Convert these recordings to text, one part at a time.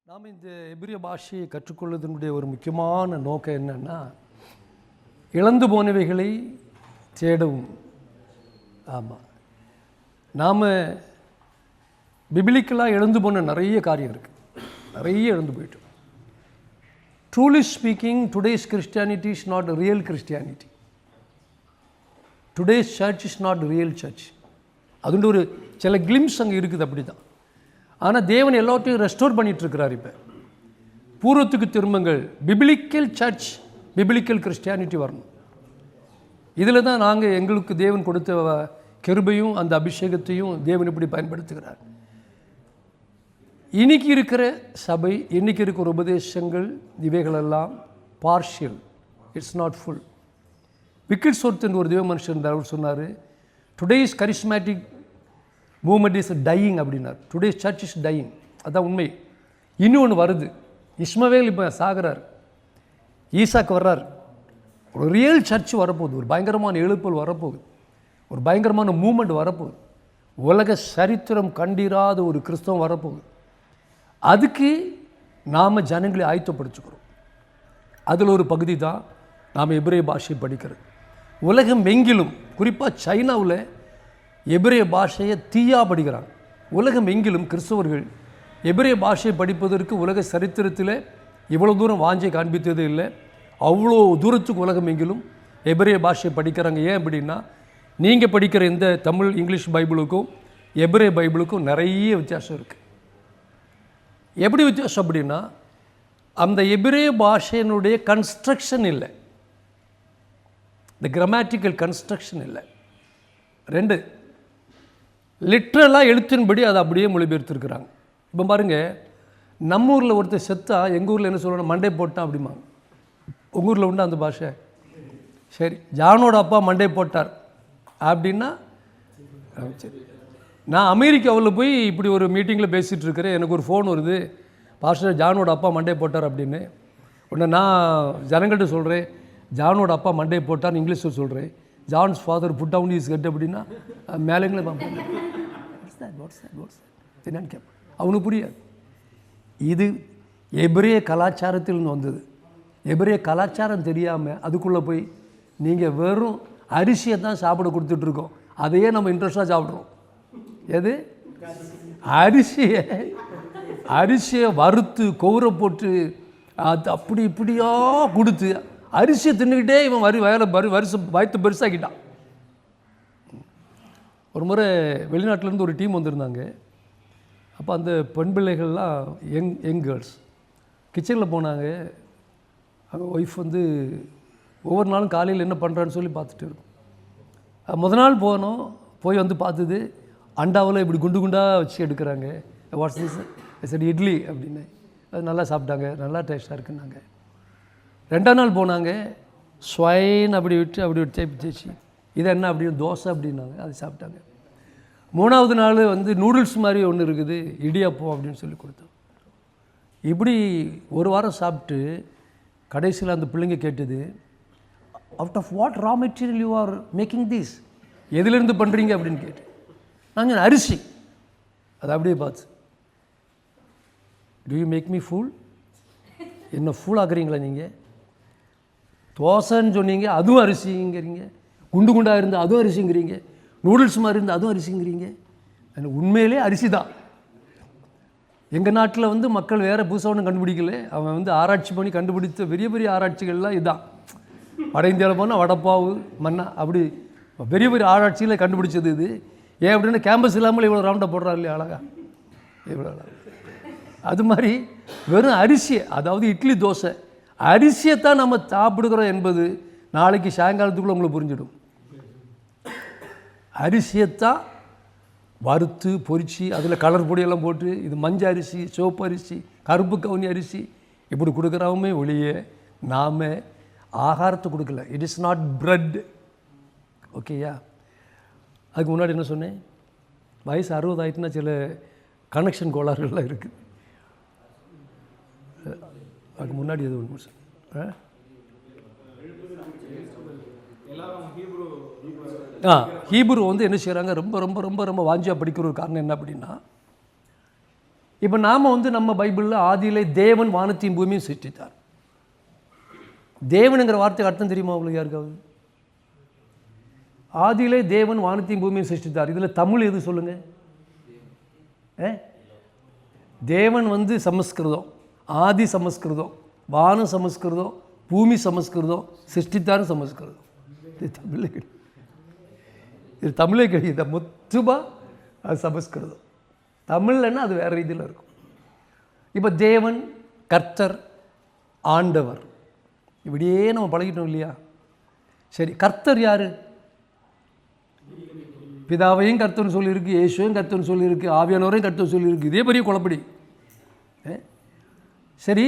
நாம் இந்த எபிரிய பாஷையை கற்றுக்கொள்வதனுடைய ஒரு முக்கியமான நோக்கம் என்னன்னா, இழந்து போனவைகளை தேடவும். ஆமாம், நாம் பிபிலிக்கலாக இழந்து போன நிறைய காரியம் இருக்குது, நிறைய இழந்து போயிட்டோம். Truly speaking, today's Christianity is not real Christianity. Today's church is not real church. அதுண்டு ஒரு சில கிளிம்ஸ் அங்கே இருக்குது, அப்படி தான். ஆனால் தேவன் எல்லாத்தையும் ரெஸ்டோர் பண்ணிகிட்ருக்கிறார். இப்போ பூர்வத்துக்கு திரும்பங்கள், பிபிலிக்கல் சர்ச், பிபிலிக்கல் கிறிஸ்டியானிட்டி வரணும். இதில் தான் நாங்கள் எங்களுக்கு தேவன் கொடுத்த கிருபையும் அந்த அபிஷேகத்தையும் தேவன் இப்படி பயன்படுத்துகிறார். இன்றைக்கி இருக்கிற சபை, இன்றைக்கி இருக்கிற உபதேசங்கள், இவைகளெல்லாம் partial, it's not full. Wigglesworth ஒரு தேவ மனுஷன் இருந்தார். அவர் சொன்னார், today's charismatic movement is dying அப்படின்னார். Today's church is dying. அதுதான் உண்மை. இன்னொன்று வருது. இஸ்மவேல் இப்போ சாகிறார், ஈசாக்கு வர்றார். ஒரு ரியல் சர்ச் வரப்போகுது, ஒரு பயங்கரமான எழுப்பல் வரப்போகுது, ஒரு பயங்கரமான மூமெண்ட் வரப்போகுது. உலக சரித்திரம் கண்டிராத ஒரு கிறிஸ்தவம் வரப்போகுது. அதுக்கு நாம் ஜனங்களை ஆயத்தப்படுத்திக்கிறோம். அதில் ஒரு பகுதி தான் நாம் எபிரேய பாஷையை படிக்கிறது. உலகம் எங்கிலும், குறிப்பாக சைனாவில் எபிரேய பாஷையை தீயாக படிக்கிறாங்க. உலகம் எங்கிலும் கிறிஸ்தவர்கள் எபிரேய பாஷையை படிப்பதற்கு உலக சரித்திரத்தில் இவ்வளோ தூரம் வாஞ்சை காண்பித்தது இல்லை. அவ்வளோ தூரத்துக்கு உலகம் எங்கிலும் எபிரேய பாஷையை படிக்கிறாங்க. ஏன் அப்படின்னா, நீங்கள் படிக்கிற இந்த தமிழ் இங்கிலீஷ் பைபிளுக்கும் எபிரேய பைபிளுக்கும் நிறைய வித்தியாசம் இருக்குது. எப்படி வித்தியாசம் அப்படின்னா, அந்த எபிரேய பாஷையினுடைய கன்ஸ்ட்ரக்ஷன் இல்லை, இந்த கிராமட்டிக்கல் கன்ஸ்ட்ரக்ஷன் இல்லை. ரெண்டு, லிட்ரலாக எழுத்தின்படி அதை அப்படியே மொழிபெயர்த்துருக்குறாங்க. இப்போ பாருங்கள், நம்ம ஊரில் ஒருத்தர் செத்தா எங்கள் ஊரில் என்ன சொல்லணும், மண்டை போட்டான் அப்படிம்பாங்க. உங்கள் ஊரில் உண்டு அந்த பாஷை? சரி, ஜானோட அப்பா மண்டை போட்டார் அப்படின்னா சரி. நான் அமெரிக்காவில் போய் இப்படி ஒரு மீட்டிங்கில் பேசிகிட்டு இருக்கிறேன். எனக்கு ஒரு ஃபோன் வருது, பாஸ்டர் ஜானோட அப்பா மண்டை போட்டார் அப்படின்னு. உடனே நான் ஜனங்கள்கிட்ட சொல்கிறேன், ஜானோட அப்பா மண்டை போட்டார்னு இங்கிலீஷில் சொல்கிறேன். John's father put down is get அப்படின்னா மேலேங்களே என்னன்னு கேட்பேன். அவனுக்கு புரியாது. இது எபிரேய கலாச்சாரத்தில் வந்தது. எபிரேய கலாச்சாரம் தெரியாமல் அதுக்குள்ளே போய் நீங்கள் வெறும் அரிசியை தான் சாப்பிட கொடுத்துட்ருக்கோம். அதையே நம்ம இன்ட்ரெஸ்டாக சாப்பிட்றோம். எது? அரிசியை வறுத்து கவுரை போட்டு அது அப்படி இப்படியா கொடுத்து அரிசியை தின்னுக்கிட்டே இவன் வயத்து பெருசாக்கிட்டான். ஒரு முறை வெளிநாட்டிலேருந்து ஒரு டீம் வந்திருந்தாங்க. அப்போ அந்த பெண் பிள்ளைகள்லாம் யங் கேர்ள்ஸ் கிச்சனில் போனாங்க. அவங்க ஒய்ஃப் ஒவ்வொரு நாளும் காலையில் என்ன பண்ணுறான்னு சொல்லி பார்த்துட்டு இருக்கும். முத நாள் போய் பார்த்தது, அண்டாவில் இப்படி குண்டு குண்டாக வச்சு எடுக்கிறாங்க. Watts this? சரி, இட்லி அப்படின்னு. அது நல்லா சாப்பிட்டாங்க, நல்லா டேஸ்ட்டாக இருக்குன்னாங்க. ரெண்டாம் நாள் போனாங்க, ஸ்வைன் அப்படி விட்டு தேய்ச்சி இது என்ன அப்படின்னு தோசை அப்படின்னாங்க, அது சாப்பிட்டாங்க. மூணாவது நாள் நூடுல்ஸ் மாதிரி ஒன்று இருக்குது, இடியாப்பம் அப்படின்னு சொல்லி கொடுத்தோம். இப்படி ஒரு வாரம் சாப்பிட்டு கடைசியில் அந்த பிள்ளைங்க கேட்டது, out of what raw material you are making this? எதுலேருந்து பண்ணுறீங்க அப்படின்னு கேட்டு. நாங்கள் அரிசி. அது அப்படியே பார்த்து, do you make me fool? என்ன ஃபூல் ஆக்குறீங்களா நீங்கள்? தோசைன்னு சொன்னீங்க, அதுவும் அரிசிங்கிறீங்க. குண்டு குண்டாக இருந்தால் அதுவும் அரிசிங்கிறீங்க. நூடுல்ஸ் மாதிரி இருந்தால் அதுவும் அரிசிங்கிறீங்க. உண்மையிலே அரிசி தான். எங்கள் நாட்டில் மக்கள் வேறு புதுசாக ஒன்றும் கண்டுபிடிக்கல. அவன் ஆராய்ச்சி பண்ணி கண்டுபிடித்த பெரிய பெரிய ஆராய்ச்சிகள்லாம் இதுதான். வட இந்தியாவில் போனால் வடப்பாவு மன்னா அப்படி பெரிய பெரிய ஆராய்ச்சியில் கண்டுபிடிச்சது இது. ஏன் அப்படின்னா, கேம்பஸ் இல்லாமல் இவ்வளோ ரவுண்டாக போடுறாரு இல்லையா, அழகா இவ்வளோ அழகா. அது மாதிரி வெறும் அரிசி, அதாவது இட்லி தோசை, அரிசியைத்தான் நம்ம சாப்பிடுகிறோம் என்பது நாளைக்கு சாயங்காலத்துக்குள்ளே உங்களுக்கு புரிஞ்சிடும். அரிசியைத்தான் வறுத்து பொரித்து அதில் கலர் பொடியெல்லாம் போட்டு, இது மஞ்சள் அரிசி, சிவப்பு அரிசி, கருப்பு கவுனி அரிசி இப்படி கொடுக்குறவுமே ஒழிய நாம் ஆகாரத்தை கொடுக்கல. It is not bread. ஓகேயா? அதுக்கு முன்னாடி என்ன சொன்னேன், வயசு 60 ஆகிட்டுனா சில கனெக்ஷன் கோளாறுகள்லாம் இருக்குது. அதுக்கு முன்னாடி எது ஒன்று ஹீப்ரு என்ன செய்கிறாங்க, ரொம்ப ரொம்ப ரொம்ப ரொம்ப வாஞ்சியாக படிக்கிற ஒரு காரணம் என்ன அப்படின்னா, இப்போ நாம் நம்ம பைபிளில் ஆதியிலே தேவன் வானத்தையும் பூமியும் சிருஷ்டித்தார். தேவனுங்கிற வார்த்தைக்கு அர்த்தம் தெரியுமா உங்களுக்கு யாருக்காவது? ஆதியிலே தேவன் வானத்தையும் பூமியும் சிருஷ்டித்தார். இதில் தமிழ் எது சொல்லுங்கள்? தேவன் சமஸ்கிருதம், ஆதி சமஸ்கிருதம், வானம் சமஸ்கிருதம், பூமி சமஸ்கிருதம், சிருஷ்டித்தார் சமஸ்கிருதம். இது தமிழே கிடையாது, இது தமிழே கிடையாது, மொத்தமாக அது சமஸ்கிருதம். தமிழ்லன்னா அது வேறு ரீதியில் இருக்கும். இப்போ தேவன், கர்த்தர், ஆண்டவர், இப்படியே நம்ம பழகிட்டோம் இல்லையா? சரி, கர்த்தர் யார்? பிதாவையும் கர்த்தர்னு சொல்லியிருக்கு, இயேசுவையும் கர்த்தர்னு சொல்லியிருக்கு, ஆவியானவரையும் கர்த்தர் சொல்லியிருக்கு. இதே பெரிய குழப்படி. சரி,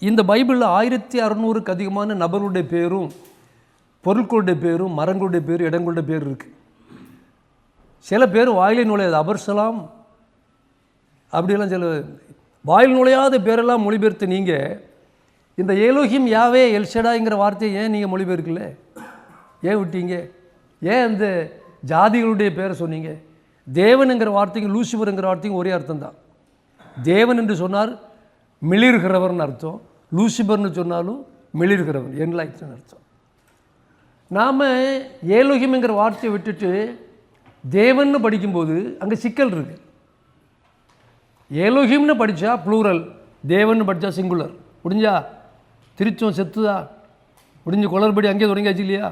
இந்த பைபிளில் 1600க்கு அதிகமான நபர்களுடைய பேரும், பொருட்களுடைய பேரும், மரங்களுடைய பேரும், இடங்களுடைய பேர் இருக்குது. சில பேர் வாயிலை நுழையாது, அபர்சலாம் அப்படியெல்லாம் சில வாயில் நுழையாத பேரெல்லாம் மொழிபெயர்த்து நீங்கள் இந்த ஏலோஹிம் யாவே எல்ஷடாய்ங்கிற வார்த்தையை ஏன் நீங்கள் மொழிபெயர்க்கல? ஏன் விட்டீங்க? ஏன் அந்த ஜாதிகளுடைய பேரை சொன்னீங்க? தேவனுங்கிற வார்த்தைக்கு லூசிபருங்கிற வார்த்தைக்கும் ஒரே அர்த்தம் தான். தேவன் என்று சொன்னார் மிளிர்கிறவர்னு அர்த்தம், லூசிபர்னு சொன்னாலும் மிளிர்கிறவர், என்லைட்னு அர்த்தம். நாம் ஏலோஹிம்ங்கிற வார்த்தையை விட்டுட்டு தேவன்னு படிக்கும்போது அங்கே சிக்கல் இருக்குது. ஏலோஹிம்னு படித்தா ப்ளூரல், தேவன்னு படித்தா சிங்குலர். முடிஞ்சா திருச்சம் செத்துதா? முடிஞ்சு குளறுபடி அங்கேயே தொடங்கியாச்சு இல்லையா?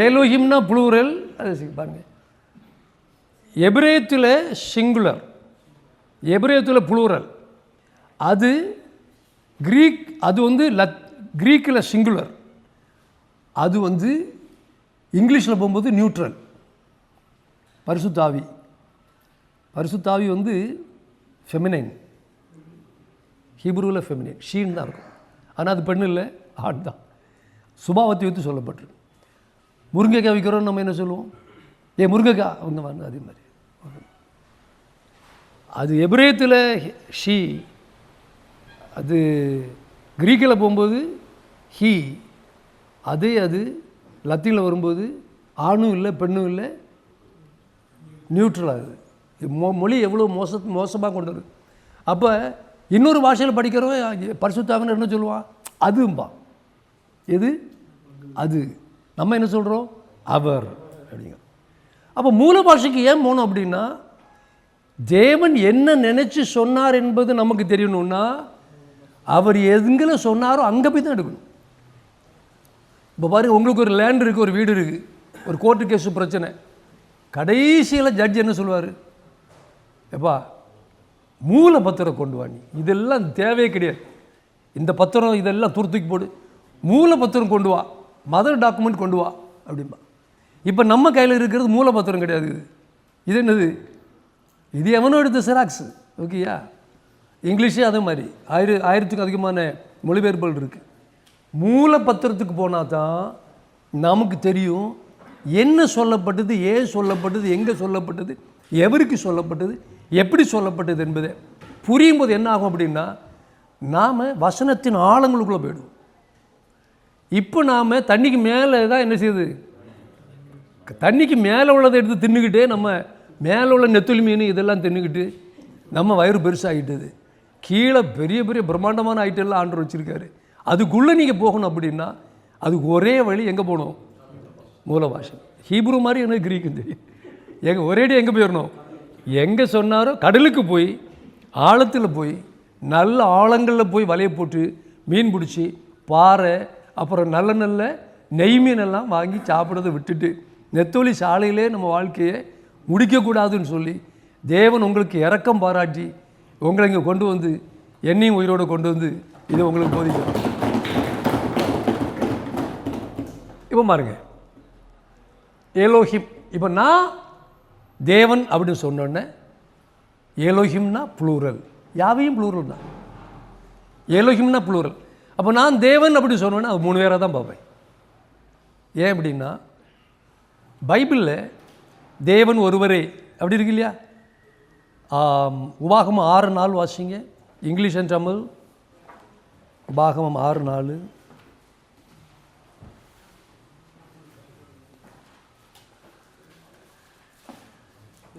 ஏலோஹிம்னா ப்ளூரல், அது பாருங்க. எபிரேயத்தில் சிங்குலர், எபிரேயத்தில் ப்ளூரல். அது கிரீக், அது கிரீக்கில் சிங்குலர், அது இங்கிலீஷில் போகும்போது நியூட்ரல். பரிசுத்தாவி, பரிசுத்தாவி ஃபெமினைன், ஹீப்ரூவில் ஃபெமினைன், ஷீன் தான் இருக்கும். ஆனால் அது பெண் இல்லை, ஆண் தான். சுபாவத்தை வைத்து சொல்லப்பட்டிருக்கு. முருங்கைக்காய் விற்கிறோன்னு நம்ம என்ன சொல்லுவோம்? முருங்கைக்காய் அவங்க அதே மாதிரி. அது எபிரேயத்தில் ஷீ, அது கிரீக்கில் போகும்போது ஹீ, அது லத்தீனில் வரும்போது ஆணும் இல்லை பெண்ணும் இல்லை, நியூட்ரல். ஆகுது. மொழி எவ்வளோ மோசமாக கொண்டு வருது. அப்போ இன்னொரு பாஷையில் படிக்கிறவன் பரிசுத்தாவின்னு என்ன சொல்லுவான்? அதும்பா. எது அது? நம்ம என்ன சொல்கிறோம்? அவர் அப்படிங்க. அப்போ மூல பாஷைக்கு ஏன் போனோம் அப்படின்னா, தேவன் என்ன நினச்சி சொன்னார் என்பது நமக்கு தெரியணும்னா அவர் எதுங்களை சொன்னாரோ அங்கே போய் தான் எடுக்கணும். இப்போ பாருங்கள், உங்களுக்கு ஒரு லேண்ட் இருக்குது, ஒரு வீடு இருக்குது, ஒரு கோர்ட்டு கேஸு பிரச்சனை. கடைசியில் ஜட்ஜ் என்ன சொல்லுவார்? எப்பா மூல பத்திரம் கொண்டு வாணி, இதெல்லாம் தேவையே கிடையாது, இந்த பத்திரம் இதெல்லாம் தூக்கி போடு, மூல பத்திரம் கொண்டு வா, மதர் டாக்குமெண்ட் கொண்டு வா அப்படின்பா. இப்போ நம்ம கையில் இருக்கிறது மூல பத்திரம் கிடையாது. இது என்னது? இது எவனோ எடுத்த செராக்ஸு. ஓகேயா? இங்கிலீஷே அதே மாதிரி 1000க்கும் அதிகமான மொழிபெயர்ப்புகள் இருக்குது. மூல பத்திரத்துக்கு போனால் தான் நமக்கு தெரியும் என்ன சொல்லப்பட்டது, ஏன் சொல்லப்பட்டது, எங்கே சொல்லப்பட்டது, எவருக்கு சொல்லப்பட்டது, எப்படி சொல்லப்பட்டது என்பது புரியும் போது என்ன ஆகும் அப்படின்னா, நாம் வசனத்தின் ஆழங்களுக்குள்ளே போயிடுவோம். இப்போ நாம் தண்ணிக்கு மேலே தான் என்ன செய்யுது? தண்ணிக்கு மேலே உள்ளதை எடுத்து தின்னுக்கிட்டே நம்ம மேலே உள்ள நெத்துளி மீன் இதெல்லாம் தின்னுக்கிட்டு நம்ம வயிறு பெருசாகிட்டது. கீழே பெரிய பெரிய பிரம்மாண்டமான ஐட்டெல்லாம் ஆண்டவர் வச்சுருக்காரு. அதுக்குள்ளே நீங்கள் போகணும் அப்படின்னா அதுக்கு ஒரே வழி எங்கே போகணும்? மூல பாஷை. ஹீப்ரு மாதிரி எனக்கு கிரீக்கும் தெரியும். ஒரேடி எங்கே போயிடணும்? எங்கே சொன்னாரோ கடலுக்கு போய் ஆழத்தில் போய் நல்ல ஆழங்களில் போய் வலையை போட்டு மீன் பிடிச்சி பாறை அப்புறம் நல்ல நல்ல நெய் மீனெல்லாம் வாங்கி சாப்பிட்றதை விட்டுட்டு நெத்தோலி சாலையிலே நம்ம வாழ்க்கையை முடிக்கக்கூடாதுன்னு சொல்லி தேவன் உங்களுக்கு இரக்கம் பாராட்டி உங்களை இங்கே கொண்டு வந்து என்னையும் உயிரோடு கொண்டு வந்து இதை உங்களுக்கு போதிக்கும். இப்போ பாருங்க, ஏலோஹிம். இப்போ நான் தேவன் அப்படின்னு சொன்னோன்னே ஏலோஹிம்னா ப்ளூரல், யாவையும் ப்ளூரல் தான். ஏலோஹிம்னா ப்ளூரல். அப்போ நான் தேவன் அப்படி சொன்னோன்னே அது 3 பேராக தான் பார்ப்பேன். ஏன் அப்படின்னா பைபிளில் தேவன் ஒருவரே அப்படி இருக்கு இல்லையா? உபாகமம் 6:4 வாசிங்க, இங்கிலீஷ் அண்ட் தமிழ். உபாகமம் 6:4.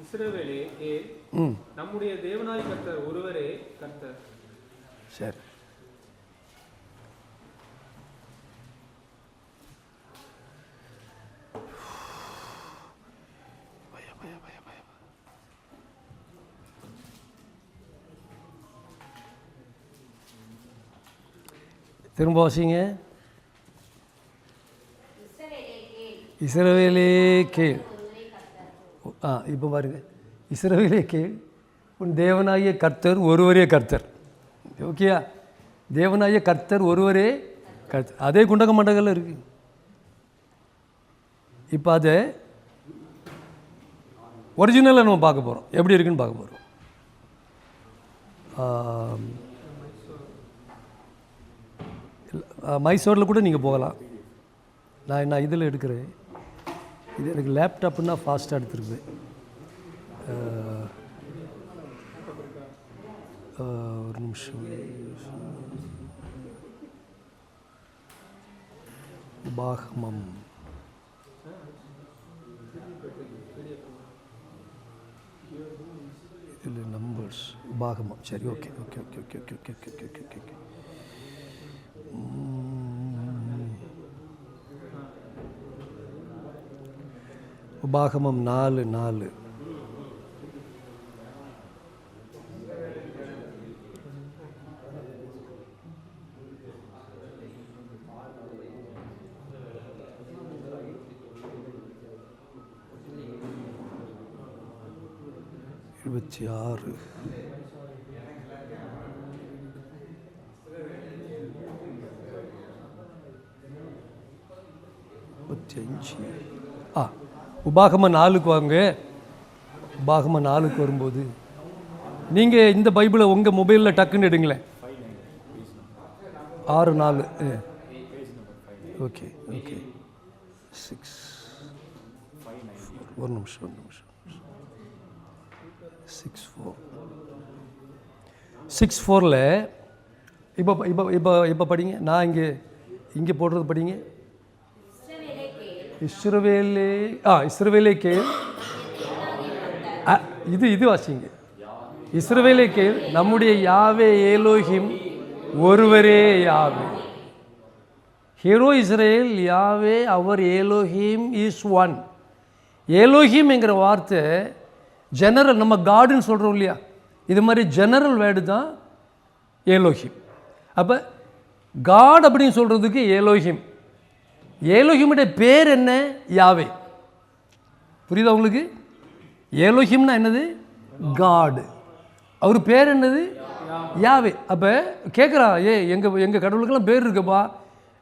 இஸ்ரவேலே கேள், நம்முடைய தேவனாய் கர்த்தர் ஒருவரே கர்த்தர். சரி, திரும்ப வாசிங்க. இஸ்ரவேலே கேள். இப்போ பாருங்க, இஸ்ரவேலே கேள், உன் தேவனாகிய கர்த்தர் ஒருவரே கர்த்தர். ஓகேயா? தேவனாகிய கர்த்தர் ஒருவரே கர்த்தர். அதே குண்டக மண்டகம்ல இருக்கு. இப்போ அதை ஒரிஜினலாக நம்ம பார்க்க போகிறோம், எப்படி இருக்குன்னு பார்க்க போகிறோம். மைசூரில் கூட நீங்கள் போகலாம். நான் இதில் எடுக்கிறேன். இது எனக்கு லேப்டாப்னா ஃபாஸ்ட்டாக எடுத்துருக்குது. ஒரு நிமிஷம். பாகமம் இதில் நம்பர்ஸ் பாகமம். சரி, okay okay okay okay okay okay okay okay okay okay உபாகமம் 4:4. இருபத்தி 25. உபாகமம் 4க்கு வாங்க. உபாகமம் 4க்கு வரும்போது நீங்கள் இந்த பைபிளை உங்கள் மொபைலில் டக்குன்னு எடுங்களேன். 6:4. Okay okay 6. ஒரு நிமிஷம் 6:4. இப்போ இப்போ இப்போ இப்போ படிங்க. நான் இங்கே போடுறது படிங்க. இஸ்ரவேலே கேள். இது வாசிங்க. இஸ்ரவேலே கேள், நம்முடைய யாவே ஏலோஹிம் ஒருவரே யாவே. ஹீரோ இஸ்ரேல் யாவே அவர் ஏலோஹிம் இஸ் ஒன். ஏலோஹிம் என்கிற வார்த்தை ஜெனரல், நம்ம காடுன்னு சொல்கிறோம் இல்லையா, இது மாதிரி ஜெனரல் வேர்டு தான் ஏலோஹிம். அப்போ காட் அப்படின்னு சொல்கிறதுக்கு ஏலோஹிம். ஏலோஹிமுடைய பேர் என்ன? யாவே. புரியுதா உங்களுக்கு? ஏலோஹிம்னா என்னது? காடு. அவர் பேர் என்னது? யாவே. அப்போ கேட்குறான், எங்கள் கடவுளுக்கெல்லாம் பேர் இருக்குப்பா,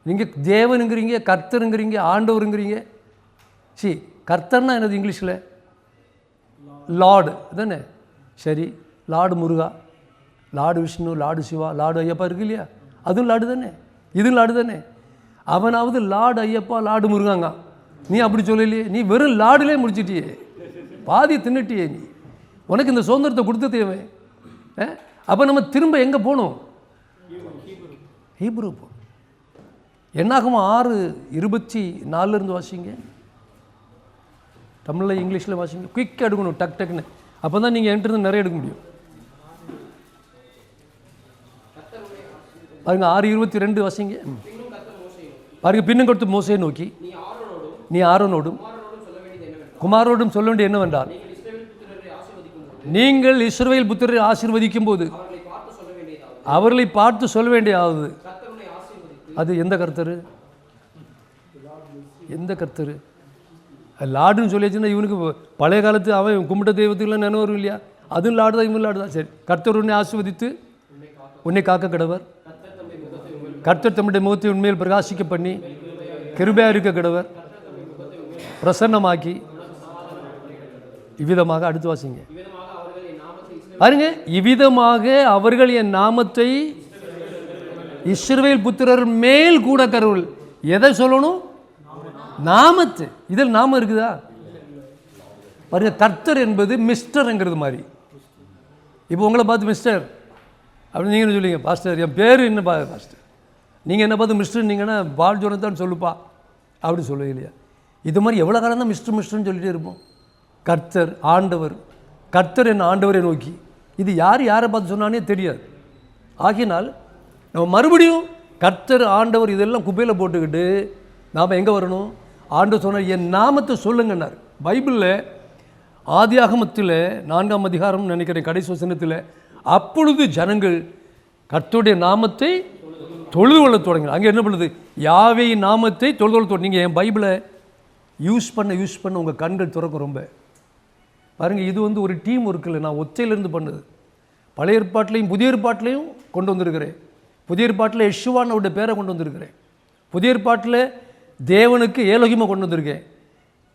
நீங்கள் தேவனுங்கிறீங்க, கர்த்தருங்கிறீங்க, ஆண்டவருங்கிறீங்க. கர்த்தர்னா என்னது இங்கிலீஷில்? லார்டு தானே. சரி, lord Muruga, lord Vishnu, lord Shiva, lord Ayyappa இருக்கு இல்லையா, அதுவும் லார்டு தானே, இதுவும் லார்டு தானே. அவனாவது லார்டு ஐயப்பா, லார்டு முருகாங்க. நீ அப்படி சொல்லலையே, நீ வெறும் லார்டுலே முடிச்சிட்டியே, பாதி தின்னுட்டியே நீ. உனக்கு இந்த சுதந்திரத்தை கொடுத்த தேவை. அப்போ நம்ம திரும்ப எங்கே போகணும்? ஹீப்ரு போகணும். என்னாகும் 6:24 வாசிங்க. தமிழில் இங்கிலீஷில் வாசிங்க. குயிக்காக எடுக்கணும், டக் டக்குன்னு. அப்போ தான் நீங்கள் என்கிட்ட நிறைய எடுக்க முடியும். பாருங்க 6:22 வாசிங்க. பாருங்க, பின்னும் கொடுத்து மோசையை நோக்கி, நீ ஆரோனோடும் குமாரோடும் சொல்ல வேண்டிய என்னவென்றால், நீங்கள் இஸ்ரவேல் புத்திரரை ஆசீர்வதிக்கும் போது அவர்களை பார்த்து சொல்ல வேண்டியதாவது. அது எந்த கர்த்தர்? எந்த கர்த்தர்? லாடுன்னு சொல்லியாச்சுன்னா இவனுக்கு பழைய காலத்து அவன் கும்பிட்ட தெய்வத்துக்குலாம் நினைவு வரும் இல்லையா, அதுவும் லாடு தான், இவன் லாடு தான். சரி, கர்த்தர் உன்னை ஆசீர்வதித்து உன்னை காக்க கடவர். கர்த்தர் தம்முடைய முகத்தை உண்மையில் பிரகாசிக்க பண்ணி கிருபையாக இருக்க கடவர், பிரசன்னமாக்கி. இவ்விதமாக அடுத்து வாசிங்க. பாருங்க, இவ்விதமாக அவர்கள் என் நாமத்தை இஸ்ரவேல் புத்திரர் மேல் கூட கருவல். எதை சொல்லணும்? நாமத்து. இதில் நாமம் இருக்குதா? பாருங்க, கர்த்தர் என்பது மிஸ்டர்ங்கிறது மாதிரி. இப்போ உங்களை பார்த்து மிஸ்டர் அப்படின்னு நீங்கள் சொல்லுவீங்க. பாஸ்டர் என் பேர் என்ன பாஸ்டர், நீங்கள் என்ன பார்த்து மிஸ்டர் நீங்கன்னா பால் ஜோனத்தான் சொல்லுப்பா அப்படி சொல்லுவீங்க இல்லையா. இது மாதிரி எவ்வளோ காலம் தான் மிஸ்டர்னு சொல்லிகிட்டே இருப்போம். கர்த்தர் ஆண்டவர், கர்த்தர் என் ஆண்டவரை நோக்கி. இது யாரை பார்த்து சொன்னானே தெரியாது. ஆகினால் நம்ம மறுபடியும் கர்த்தர் ஆண்டவர் இதெல்லாம் குப்பையில் போட்டுக்கிட்டு நாம் எங்கே வரணும்? ஆண்டவர் சொன்னார், என் நாமத்தை சொல்லுங்கன்னார். பைபிளில் ஆதியாகமத்தில் 4ஆம் அதிகாரம் நினைக்கிறேன் கடைசி வசனத்தில், அப்பொழுது ஜனங்கள் கர்த்தருடைய நாமத்தை தொழுது கொள்ள தொடங்கினார். அங்கே என்ன பண்ணுது? யாவே நாமத்தை தொழுது கொள்ள தொடங்கி. நீங்கள் என் பைபிளை யூஸ் பண்ண உங்கள் கண்கள் திறக்கும். ரொம்ப பாருங்கள், இது வந்து ஒரு டீம் ஒர்க்கில் நான் ஒத்தையிலேருந்து பண்ணுது. பழைய ஏற்பாட்டிலையும் புதிய ஏற்பாட்டிலையும் கொண்டு வந்திருக்கிறேன். புதிய ஏற்பாட்டில் யெஷுவானோட பேரை கொண்டு வந்திருக்கிறேன். புதிய ஏற்பாட்டில் தேவனுக்கு ஏலோகிமா கொண்டு வந்திருக்கேன்.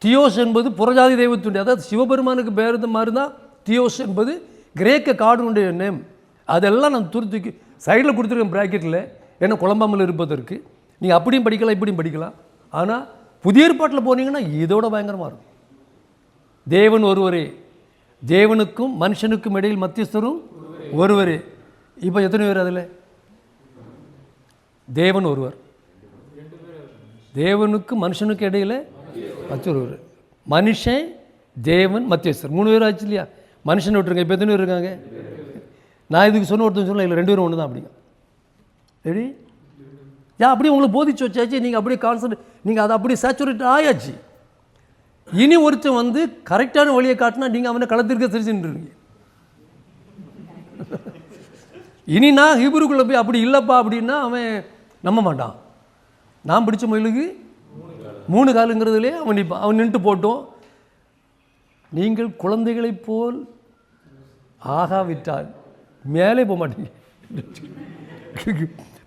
தியோஸ் என்பது புறஜாதி தெய்வத்துடைய, அதாவது சிவபெருமானுக்கு பேர் மாதிரி தான் தியோஸ் என்பது கிரேக்க கார்டுனுடைய நேம். அதெல்லாம் நான் தூக்கி சைடில் கொடுத்துருக்கேன் ப்ராக்கெட்டில், ஏன்னா குழம்பாமல் இருப்பதற்கு. நீங்கள் அப்படியும் படிக்கலாம் இப்படியும் படிக்கலாம். ஆனால் புதிய ஏற்பாட்டில் போனீங்கன்னா இதோட பயங்கரமாக இருக்கும். தேவன் ஒருவரே, தேவனுக்கும் மனுஷனுக்கும் இடையில் மத்தியஸ்தரும் ஒருவரே. இப்போ எத்தனை பேர் அதில்? தேவன் ஒருவர், தேவனுக்கும் மனுஷனுக்கு இடையில் மற்றொருவர், மனுஷன் தேவன் மத்தியஸ்தர். 3 பேர் ஆச்சு இல்லையா? மனுஷனை விட்டுருங்க. இப்போ எத்தனை பேர் இருக்காங்க? நான் இதுக்கு சொன்ன ஒருத்தன் சொன்னால் இல்லை, 2 பேரும் ஒன்று தான். அப்படிங்க எப்படி அப்படியே உங்களுக்கு போதிச்சு வச்சாச்சு. நீங்கள் அப்படியே கான்சன்ட்ரேட், நீங்கள் அதை அப்படியே சேச்சுரேட் ஆயாச்சு. இனி ஒருத்தன் வந்து கரெக்டான வழியை காட்டினா நீங்கள் அவனை களத்திற்க தெரிஞ்சுருக்கீங்க. இனி நான் ஹீப்ருக்குள்ளே போய் அப்படி இல்லைப்பா அப்படின்னா அவன் நம்ப மாட்டான். நான் பிடிச்ச மயிலுக்கு 3 காலுங்கிறதுலே அவன் நிற்பான். அவன் நின்றுட்டு போட்டோம். நீங்கள் குழந்தைகளைப் போல் ஆகாவிட்டால் மேலே போக மாட்டீங்க.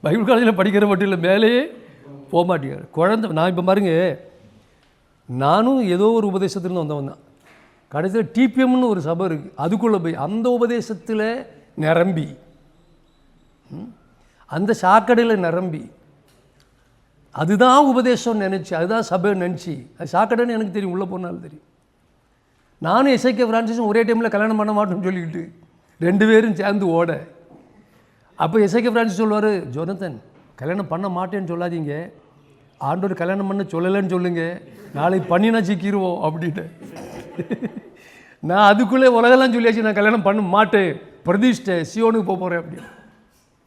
பைபிள் காலேஜில் படிக்கிற மட்டும் இல்லை, மேலேயே போக மாட்டேங்க. குழந்தை நான் இப்போ பாருங்க, நானும் ஏதோ ஒரு உபதேசத்துலேருந்து வந்தவன் தான். கடைசியில் டிபிஎம்னு ஒரு சபை இருக்குது, அதுக்குள்ளே போய் அந்த உபதேசத்தில் நிரம்பி, அந்த சாக்கடையில் நிரம்பி, அதுதான் உபதேசம் நினச்சி, அதுதான் சபை நினச்சி, அது சாக்கடைன்னு எனக்கு தெரியும், உள்ளே போனாலும் தெரியும். நானும் எஸ்ஐகே ஃப்ரான்சிஸும் ஒரே டைமில் கல்யாணம் பண்ண மாட்டோம்னு சொல்லிக்கிட்டு 2 பேரும் சேர்ந்து ஓட. அப்போ எஸ்ஐகே ஃப்ரான்சிஸ் சொல்லுவார், ஜோனத்தன் கல்யாணம் பண்ண மாட்டேன்னு சொல்லாதீங்க, ஆண்டவர் கல்யாணம் பண்ண சொல்லலைன்னு சொல்லுங்க, நாளைக்கு பண்ணினா சிக்கிடுவோம் அப்படின்னு. நான் அதுக்குள்ளே உலகெல்லாம் சொல்லியாச்சு, நான் கல்யாணம் பண்ண மாட்டேன், பிரதிஷ்டை சியோனுக்கு போக போகிறேன் அப்படின்னு,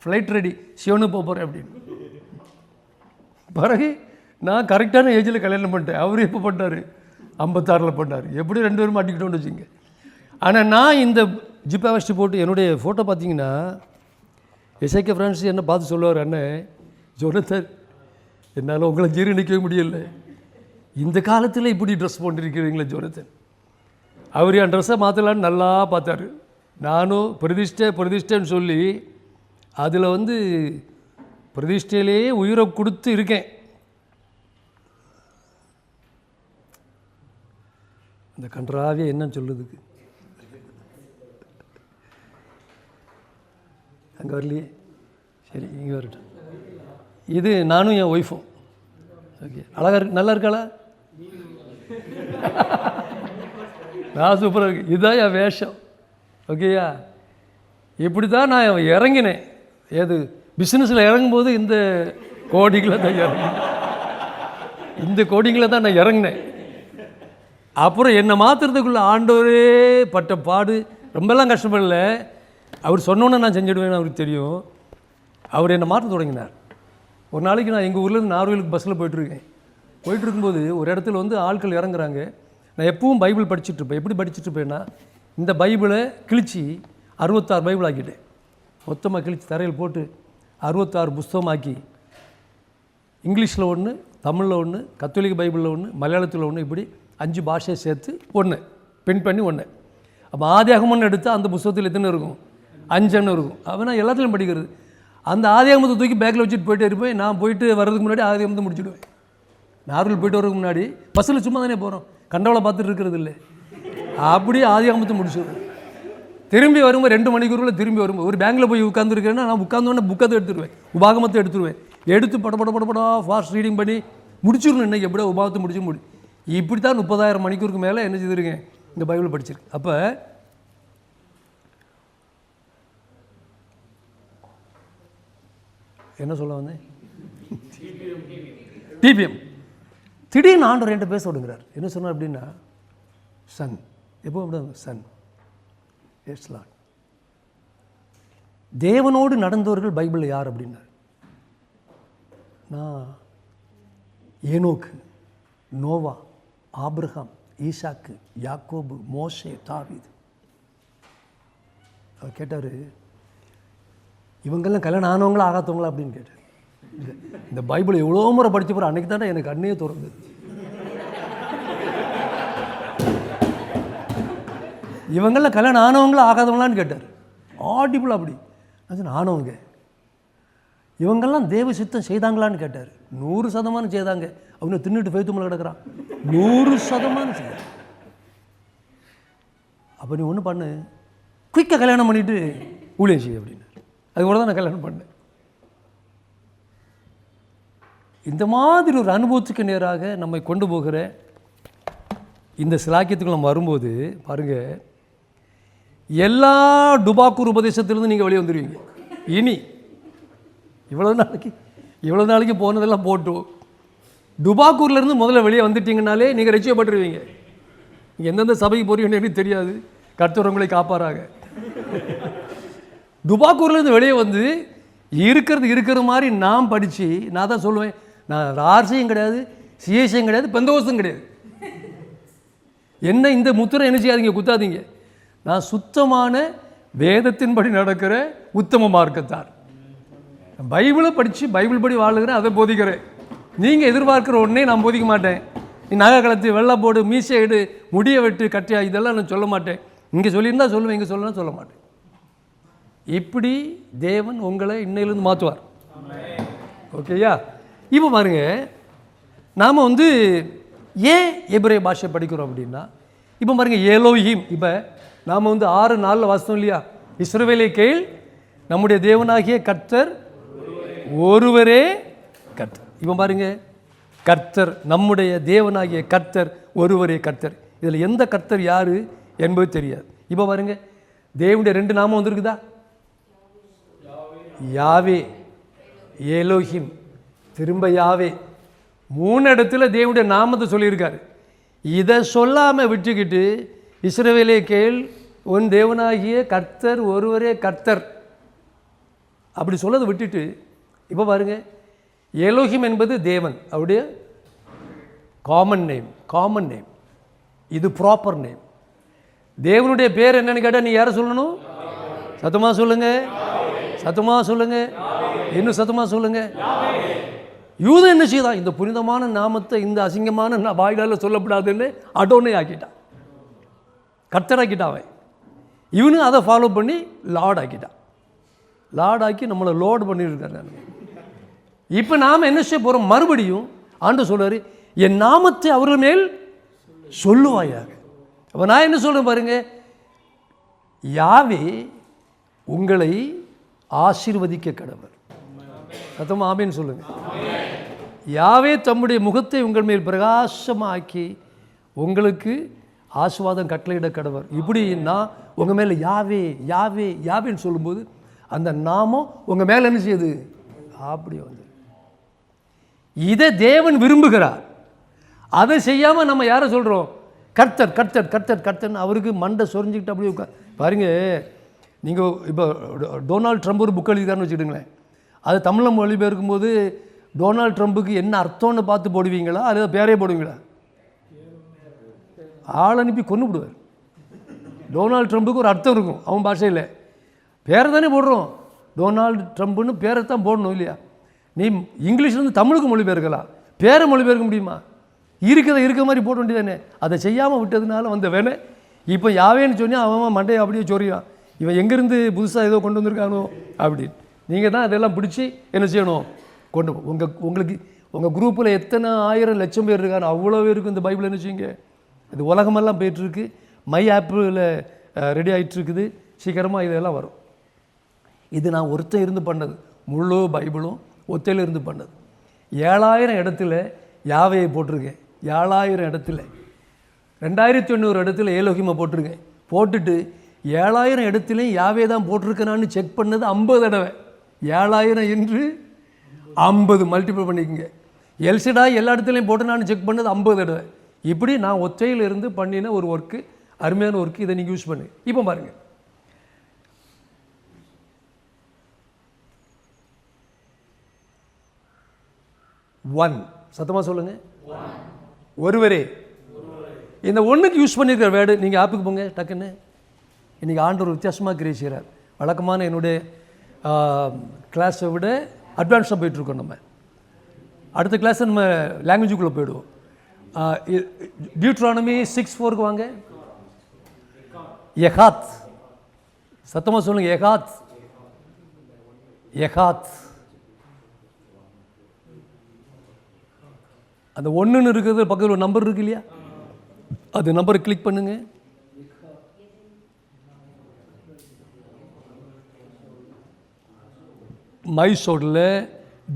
ஃப்ளைட் ரெடி சியோனுக்கு போக போகிறேன் அப்படின்னு. பிறகு நான் கரெக்டான ஏஜில் கல்யாணம் பண்ணிட்டேன். அவர் எப்போ பண்ணார்? 56 பண்ணார். எப்படி 2 பேரும் மாட்டிக்கிட்டோன்னு வச்சுங்க. ஆனால் நான் இந்த ஜிப்பா வச்சு போட்டு என்னுடைய ஃபோட்டோ பார்த்தீங்கன்னா, எஸ்ஐகே ஃப்ரான்சிஸ் என்ன பார்த்து சொல்லுவார், அண்ணன் ஜோனத்தன் என்னால் உங்களை ஜீரணிக்கவே முடியலை, இந்த காலத்தில் இப்படி ட்ரெஸ் போட்டுருக்கிறீங்களே ஜோனத்தன். அவர் என் ட்ரெஸ்ஸை மாற்றலான்னு நல்லா பார்த்தார். நானும் பிரதிஷ்டைன்னு சொல்லி அதில் வந்து பிரதிஷ்டையிலேயே உயிரை கொடுத்து இருக்கேன். அந்த கன்றாவியை என்னன்னு சொல்லுறதுக்கு அங்கே வரலையே, சரி இங்கே வரட்டும். இது நானும் என் ஒய்ஃபும். ஓகே, அழகாக இருக்கு, நல்லா இருக்காளா? நான் சூப்பராக இருக்கு. இதுதான் என் வேஷம். ஓகேயா? இப்படி தான் நான் இறங்கினேன். ஏது பிஸ்னஸில் இறங்கும்போது இந்த கோடிங்கில் தான் இறங்கினேன். இந்த கோடிங்கில் தான் நான் இறங்கினேன். அப்புறம் என்னை மாற்றுறதுக்குள்ளே ஆண்டவரே பட்ட பாடு ரொம்பலாம் கஷ்டப்படல. அவர் சொன்னோன்னே நான் செஞ்சிடுவேன்னு அவருக்கு தெரியும். அவர் என்னை மாற்ற தொடங்கினார். ஒரு நாளைக்கு நான் எங்கள் ஊர்லேருந்து நார்வேலுக்கு பஸ்ஸில் போயிட்டுருக்கேன். போயிட்டுருக்கும்போது ஒரு இடத்துல வந்து ஆட்கள் இறங்குறாங்க. நான் எப்பவும் பைபிள் படிச்சுட்ருப்பேன். எப்படி படிச்சுட்ருப்பேன்னா, இந்த பைபிளை கிழிச்சு 66 பைபிள் ஆக்கிட்டேன். மொத்தமாக கிழிச்சு தரையில் போட்டு 66 புஸ்தகமாக்கி, இங்கிலீஷில் ஒன்று, தமிழில் ஒன்று, கத்தோலிக்க பைபிளில் ஒன்று, மலையாளத்தில் ஒன்று, இப்படி 5 பாஷையை சேர்த்து ஒன்று பின் பண்ணி ஒன்று. அப்போ ஆதியாகமம்னு எடுத்தால் அந்த புஸ்தகத்தில் எத்தனை இருக்கும்? 5 இருக்கும். அப்போ நான் எல்லாத்துலையும் படிக்கிறது. அந்த ஆதியாகமத்தை தூக்கி பேக்கில் வச்சுட்டு போயிட்டே இருப்பேன். நான் போயிட்டு வர்றதுக்கு முன்னாடி ஆதியாகமத்தை முடிச்சுடுவேன். நார்மல் போயிட்டு வரதுக்கு முன்னாடி பஸ்ஸில் சும்மா தானே போகிறோம், கண்டவளை பார்த்துட்டு இருக்கிறது இல்லை, அப்படியே ஆதியாகமத்தை முடிச்சுடுவேன். திரும்பி வரும்போது 2 மணிக்குள்ள திரும்பி வரும்போது ஒரு பேங்கில் போய் உட்காந்துருக்கேன்னா நான் உட்காந்தோடனே புக்கத்தை எடுத்துருவேன், உபாகமத்தை எடுத்துருவேன். எடுத்து படப்படா ஃபாஸ்ட் ரீடிங் பண்ணி முடிச்சிடணும். இன்றைக்கி எப்படியோ உபாகத்தை முடிச்சு இப்படி தான் 30,000 மணிக்கூருக்கு மேலே என்ன செய்திருக்கேன், இந்த பைபிள் படிச்சிருக்கேன். அப்போ என்ன சொல்ல வந்தேன்? டிபிஎம். திடீர்னு ஆண்டவர் என்கிட்ட பேச விடுங்கிறார். என்ன சொன்னார் அப்படின்னா, சன் எப்போ சன். S Lord. தேவனோடு நடந்தவர்கள் பைபிளில் யார் அப்படின்னார்? நான் ஏனோக்கு, நோவா, ஆபிரகாம், ஈசாக்கு, யாக்கோபு, மோசே, தாவீது. அவர் கேட்டார், இவங்கெல்லாம் கல்யாணம் ஆனவங்களா ஆகாதவங்களா அப்படின்னு கேட்டார். இந்த பைபிளை எவ்வளோ முறை படித்த போகிற அன்றைக்கி தானே எனக்கு அண்ணையே திறந்தது. இவங்கெல்லாம் கல்யாணம் ஆனவங்களா ஆகாதவங்களான்னு கேட்டார். ஆடிபிள் அப்படி அது ஆனவங்க. இவங்கெல்லாம் தேவ சித்தம் செய்தாங்களான்னு கேட்டார். 100% செய்தாங்க. அவங்க தின்னுட்டு ஃபெய்த்துமலை கிடக்கிறான். 100% செய்தாங்க. அப்போ நீ ஒன்று பண்ணு, குயிக்காக கல்யாணம் பண்ணிவிட்டு ஊழியம் செய்ய அப்படின்னாரு. அது கூட தான் நான் கல்யாணம் பண்ணேன். இந்த மாதிரி ஒரு அனுபவத்துக்கு நேராக நம்மை கொண்டு போகிற இந்த சிலாக்கியத்துக்கு நம்ம வரும்போது பாருங்கள், எல்லா டுபாக்கூர் உபதேசத்திலிருந்து நீங்கள் வெளியே வந்துடுவீங்க. இனி இவ்வளோ நாளைக்கு போனதெல்லாம் போட்டோம். டுபாக்கூர்லேருந்து முதல்ல வெளியே வந்துட்டீங்கனாலே நீங்கள் ரட்சிக்கப்பட்டுருவீங்க. நீங்கள் எந்தெந்த சபைக்கு போறீங்கன்னு எனக்கு தெரியாது. கர்த்தர் உங்களை காப்பாராக. டுபாக்கூர்லேருந்து வெளியே வந்து இருக்கிற மாதிரி நான் படித்து, நான் தான் சொல்லுவேன், நான் ஆர்சியும் கிடையாது, சிஎஸ்சியும் கிடையாது, பெந்தோஸ்தும் கிடையாது. என்ன இந்த முத்திரை என்ன செய்யாதீங்க, குத்தாதீங்க. நான் சுத்தமான வேதத்தின்படி நடக்கிற உத்தம மார்க்கத்தார். பைபிளை படித்து பைபிள் படி வாழுகிறேன், அதை போதிக்கிறேன். நீங்கள் எதிர்பார்க்குற உடனே நான் போதிக்க மாட்டேன். நீ நகை கலத்து, வெள்ளை போடு, மீசை எடு, முடியை வெட்டு, கட்டியா, இதெல்லாம் நான் சொல்ல மாட்டேன். இங்கே சொல்லியிருந்தால் சொல்லுவேன், இங்கே சொல்லலாம் சொல்ல மாட்டேன். இப்படி தேவன் உங்களை இன்னையிலேருந்து மாற்றுவார். ஓகேயா? இப்போ பாருங்க, நாம் வந்து ஏன் எபிரேய பாஷை படிக்கிறோம் அப்படின்னா, இப்போ பாருங்கள், எலோஹிம். இப்போ நாம் வந்து 6:4 வாசித்தோம் இல்லையா? இஸ்ரவேலை கேள், நம்முடைய தேவனாகிய கர்த்தர் ஒருவரே கர்த்தர். இப்போ பாருங்க, கர்த்தர், நம்முடைய தேவனாகிய கர்த்தர் ஒருவரே கர்த்தர். இதில் எந்த கர்த்தர் யார் என்பது தெரியாது. இப்போ பாருங்க, தேவனுடைய 2 நாமம் வந்துருக்குதா? யாவே, எலோஹிம், திரும்ப யாவே. 3 இடத்துல தேவனுடைய நாமத்தை சொல்லியிருக்காரு. இதை சொல்லாமல் விட்டுக்கிட்டு இஸ்ரவேலே கேள், உன் தேவனாகிய கர்த்தர் ஒருவரே கர்த்தர் அப்படி சொல்லதை விட்டுட்டு, இப்போ பாருங்க, எலோஹிம் என்பது தேவன், அவருடைய காமன் நேம். இது ப்ராப்பர் நேம். தேவனுடைய பேர் என்னன்னு கேட்டால் நீ யாரை சொல்லணும்? சத்தமாக சொல்லுங்க, சத்தமாக சொல்லுங்க, இன்னும் சத்தமாக சொல்லுங்க. யூதன் என்ன செய்தான்? இந்த புனிதமான நாமத்தை இந்த அசிங்கமான வாய்கால சொல்லப்படாதுன்னு அடோனே ஆக்கிட்டான், கர்த்தராக்கிட்டான். அவன் இவனு அதை ஃபாலோ பண்ணி லார்ட் ஆக்கிட்டான். லார்ட் ஆக்கி நம்மளை லோடு பண்ணியிருக்காரு. இப்போ நாம் என்ன செய்ய போகிறோம்? மறுபடியும் ஆண்டு சொல்றாரு, என் நாமத்தை அவர்கள் மேல் சொல்லுவாயாக. அப்போ நான் என்ன சொல்கிறேன் பாருங்க, யாவே உங்களை ஆசீர்வதிக்க கடவர். சத்தமாக ஆமேன்னு சொல்லுங்க. யாவே தம்முடைய முகத்தை உங்கள் மேல் பிரகாசமாக்கி உங்களுக்கு ஆசீர்வாதம் கட்டளையிட கடவர். இப்படி நான் உங்கள் மேலே யாவே யாவே யாவேன்னு சொல்லும்போது அந்த நாமம் உங்கள் மேலே என்ன செய்யுது? அப்படி வந்து இதை தேவன் விரும்புகிறார். அதை செய்யாமல் நம்ம யாரை சொல்கிறோம்? கர்த்தர் கர்த்தர் கர்த்தர் கர்த்தர்னு அவருக்கு மண்டை சொரிஞ்சிக்கிட்டு அப்படியே பாருங்க. நீங்கள் இப்போ டொனால்ட் ட்ரம்ப் ஒரு புக் எழுதிக்காருன்னு வச்சுக்கிடுங்களேன். அது தமிழில் மொழிபெயர்க்கும் போது டொனால்ட் ட்ரம்புக்கு என்ன அர்த்தம்னு பார்த்து போடுவீங்களா, அல்லது பேரே போடுவீங்களா? ஆள் அனுப்பி கொண்டு விடுவார். டொனால்ட் ட்ரம்புக்கு ஒரு அர்த்தம் இருக்கும் அவன் பாஷையில். பேரை தானே போடுறோம், டொனால்டு ட்ரம்ப்னு பேரை தான் போடணும் இல்லையா? நீ இங்கிலீஷ்லேருந்து தமிழுக்கு மொழிபெயர்க்கலாம், பேரை மொழிபெயர்க்க முடியுமா? இருக்க மாதிரி போட வேண்டியதானே. அதை செய்யாமல் விட்டதுனால வந்த வேணே. இப்போ யாவேன்னு சொன்னால் அவன் மண்டையை அப்படியே சொறியான், இவன் எங்கேருந்து புதுசாக ஏதோ கொண்டு வந்திருக்கானோ அப்படின்னு. நீங்கள் தான் அதெல்லாம் பிடிச்சி என்ன செய்யணும்? கொண்டு உங்களுக்கு உங்கள் குரூப்பில் எத்தனை 1000 லட்சம் பேர் இருக்கானோ அவ்வளோ பேருக்கு இந்த பைபிள் என்ன செய்யுங்க. இது உலகமெல்லாம் போயிட்டுருக்கு. மை ஆப்பில் ரெடி ஆகிட்டுருக்குது. சீக்கிரமாக இதெல்லாம் வரும். இது நான் ஒருத்தன் இருந்து பண்ணது, முழு பைபிளும் ஒத்தையில் இருந்து பண்ணது. 7000 இடத்துல யாவையை போட்டிருக்கேன். 7000 இடத்துல 2800 இடத்துல ஏலோகிமா போட்டிருக்கேன். போட்டுட்டு 7000 இடத்துலையும் யாவே தான் போட்டிருக்கேனான்னு செக் பண்ணது 50 தடவை. 7000 என்று 50 மல்டிபிள் பண்ணிக்கோங்க. எல்சிடா எல்லா இடத்துலையும் போட்டேனான்னு செக் பண்ணது 50 தடவை. இப்படி நான் ஒற்றையில் இருந்து பண்ணின ஒரு ஒர்க்கு அருமையான ஒர்க்கு. இதை நீங்கள் யூஸ் பண்ணு. இப்போ பாருங்கள், ஒன், சத்தமாக சொல்லுங்கள், ஒருவரே. இந்த ஒன்றுக்கு யூஸ் பண்ணியிருக்கிற வேர்டு, நீங்கள் ஆப்புக்கு போங்க டக்குன்னு. இன்றைக்கி ஆண்டவர் வித்தியாசமாக கிரியேட் செய்கிறார். வழக்கமான என்னுடைய கிளாஸை விட அட்வான்ஸாக போயிட்டுருக்கோம். நம்ம அடுத்த கிளாஸை நம்ம லாங்குவேஜுக்குள்ளே போயிடுவோம். டியூட்ரானமி 6:4 வாங்க. எகாத், சத்தமாக சொல்லுங்கள், எகாத், எகாத். அந்த ஒன்றுன்னு இருக்கிறது பக்கத்தில் ஒரு நம்பர் இருக்கு இல்லையா, அது நம்பரை கிளிக் பண்ணுங்க. மைசோடில்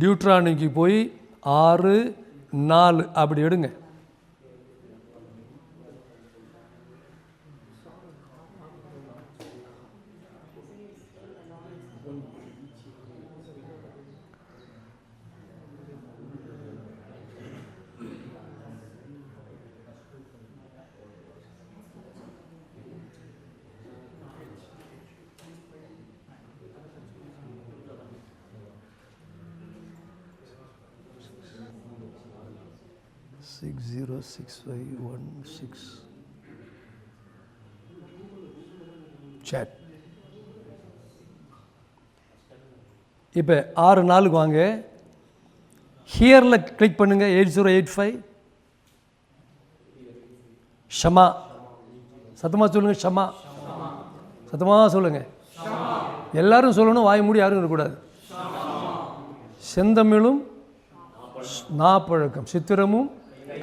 டியூட்ரானிக்கு போய் 6:4 அப்படி எடுங்க. Six 06516 chat. இப்போ 6:4 வாங்க. ஹியரில் கிளிக் பண்ணுங்க. 8085 ஷமா. சத்தமாக சொல்லுங்கள், ஷமா. சத்தமாக சொல்லுங்கள், எல்லாரும் சொல்லணும், வாய் மூடி யாரும் இருக்கக்கூடாது. செந்தமிழும் நாப்பழக்கம், சித்திரமும்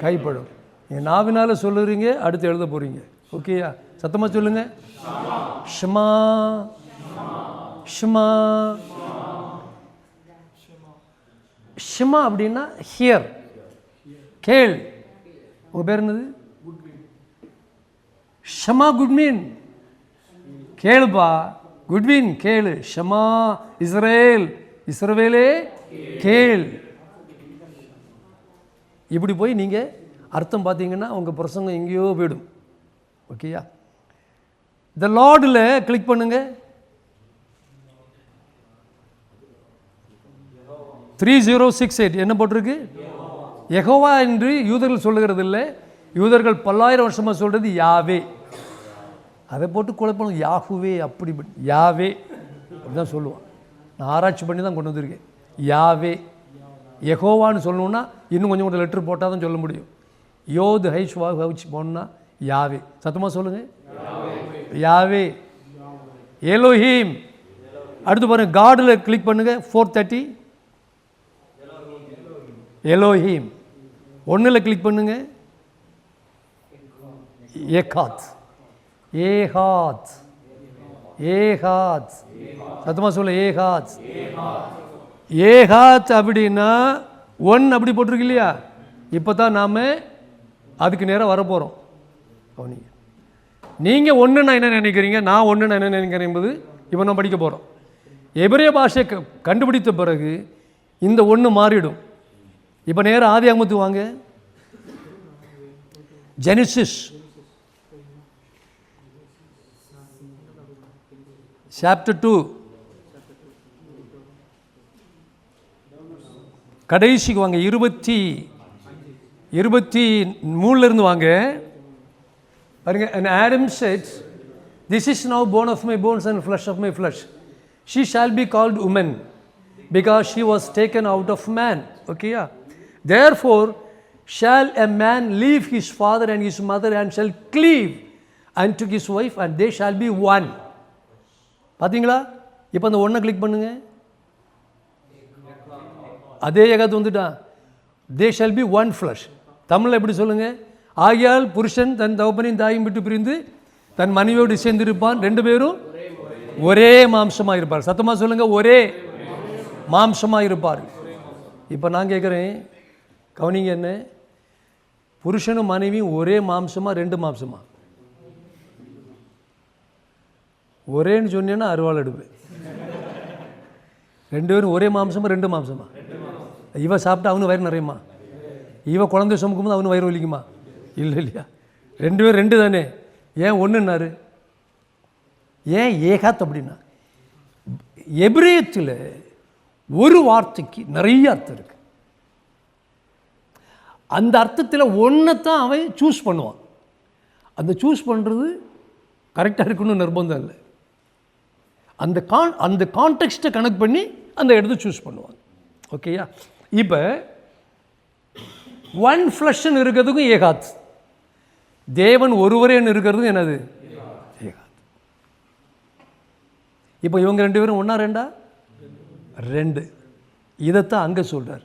கைப்படும். நீங்கள் நாவினால் சொல்லுறீங்க, அடுத்து எழுத போகிறீங்க. ஓகேயா? சத்தமாக சொல்லுங்கள், ஷமா ஷமா. ஷமா அப்படின்னா ஹியர், கேள். உங்கள் பேர் என்னது? ஷமா குட்மீன், கேளுப்பா. குட்மீன் கேளு. ஷமா இஸ்ரேல், இஸ்ரவேலே கேள். இப்படி போய் நீங்கள் அர்த்தம் பார்த்தீங்கன்னா உங்கள் பிரசங்கம் எங்கேயோ போயிடும். ஓகேயா? த லார்டில் கிளிக் பண்ணுங்க. 3068 என்ன போட்டிருக்கு? யெகோவா என்று யூதர்கள் சொல்லுகிறது இல்லை, யூதர்கள் பல்லாயிரம் வருஷமாக சொல்கிறது யாவே. அதை போட்டு குழப்பம், யாகுவே அப்படி யாவே அப்படிதான் சொல்லுவான். நான் ஆராய்ச்சி பண்ணி தான் கொண்டு வந்திருக்கேன். யாவே யெகோவான்னு சொல்லணுன்னா இன்னும் கொஞ்சம் கூட லெட்டர் போட்டால் தான் சொல்ல முடியும். யோது ஹைச் வா ஹவுச் போனா யாவே. சத்தமாக சொல்லுங்கள், யாவே. எலோஹீம். அடுத்து பாருங்கள், காடில் கிளிக் பண்ணுங்கள். 430 எலோஹீம். 1 கிளிக் பண்ணுங்க. ஏகாத், ஏகாத், ஏகாத். சத்தமாக சொல்ல, ஏகாத். ஏகாத் அப்படின்னா 1 அப்படி போட்டிருக்கு இல்லையா? இப்போ தான் நாம் அதுக்கு நேராக வரப்போகிறோம். நீங்கள் ஒன்று நான் என்ன நினைக்கிறீங்க, நான் ஒன்று நான் என்ன நினைக்கிறேன் என்பது இப்போ நான் படிக்க போகிறோம். எபிரேய பாஷை கண்டுபிடித்த பிறகு இந்த ஒன்று மாறிடும். இப்போ நேராக ஆதியாகமத்துக்கு வாங்க. ஜெனிசிஸ் சாப்டர் 2 கடைசிக்கு வாங்க. 23 வாங்க. பாருங்க. And Adam said, this is now bone of my bones and flesh of my flesh. She shall be called woman because she was taken out of man. Okay, yeah. Therefore shall a man leave his father and his mother and shall cleave unto his wife and they shall be one. பார்த்தீங்களா? இப்போ அந்த ஒன்றை click பண்ணுங்க. அதே ஏகாத்து வந்துட்டான். They shall be one flesh. தமிழில் எப்படி சொல்லுங்கள்? ஆகையால் புருஷன் தன் தகப்பனையும் தாயும் விட்டு பிரிந்து தன் மனைவியோடு சேர்ந்திருப்பான், 2 பேரும் ஒரே மாம்சமாக இருப்பார். சத்தமாக சொல்லுங்கள், ஒரே மாம்சமாக இருப்பார். இப்போ நான் கேட்குறேன், கவனிங்க, என்ன புருஷனும் மனைவியும் ஒரே மாம்சமாக 2 மாம்சமா? ஒரேன்னு சொன்னேன்னா அருவாள் எடுப்பேன். 2 பேரும் ஒரே மாம்சமா 2 மாம்சமா? இவ சாப்பிட்டா அவனு வயிறு நிறையுமா? இவ குழந்தை சுமக்கும்போது அவனு வயிறு வலிக்குமா? இல்லை இல்லையா? 2 பேரும் 2 தானே. ஏன் ஒன்றுன்னாரு? ஏன் ஏகாத் அப்படின்னா? எபிரேயத்தில் ஒரு வார்த்தைக்கு நிறைய அர்த்தம் இருக்கு. அந்த அர்த்தத்தில் ஒன்றைத்தான் அவன் சூஸ் பண்ணுவான். அந்த சூஸ் பண்ணுறது கரெக்டாக இருக்கணும்னு நிர்பந்தம் இல்லை. அந்த கான்டெக்ஸ்ட்டை கனெக்ட் பண்ணி அந்த இடத்த சூஸ் பண்ணுவாங்க. ஓகேயா? இப்போ ஒன் ஃப்ளஷ்ன்னு இருக்கிறதுக்கும் ஏகாத், தேவன் ஒருவரேன்னு இருக்கிறதுக்கும் என்னது? ஏகாத். இப்போ இவங்க ரெண்டு பேரும் ஒன்றா ரெண்டா? ரெண்டு. இதைத்தான் அங்கே சொல்கிறார்.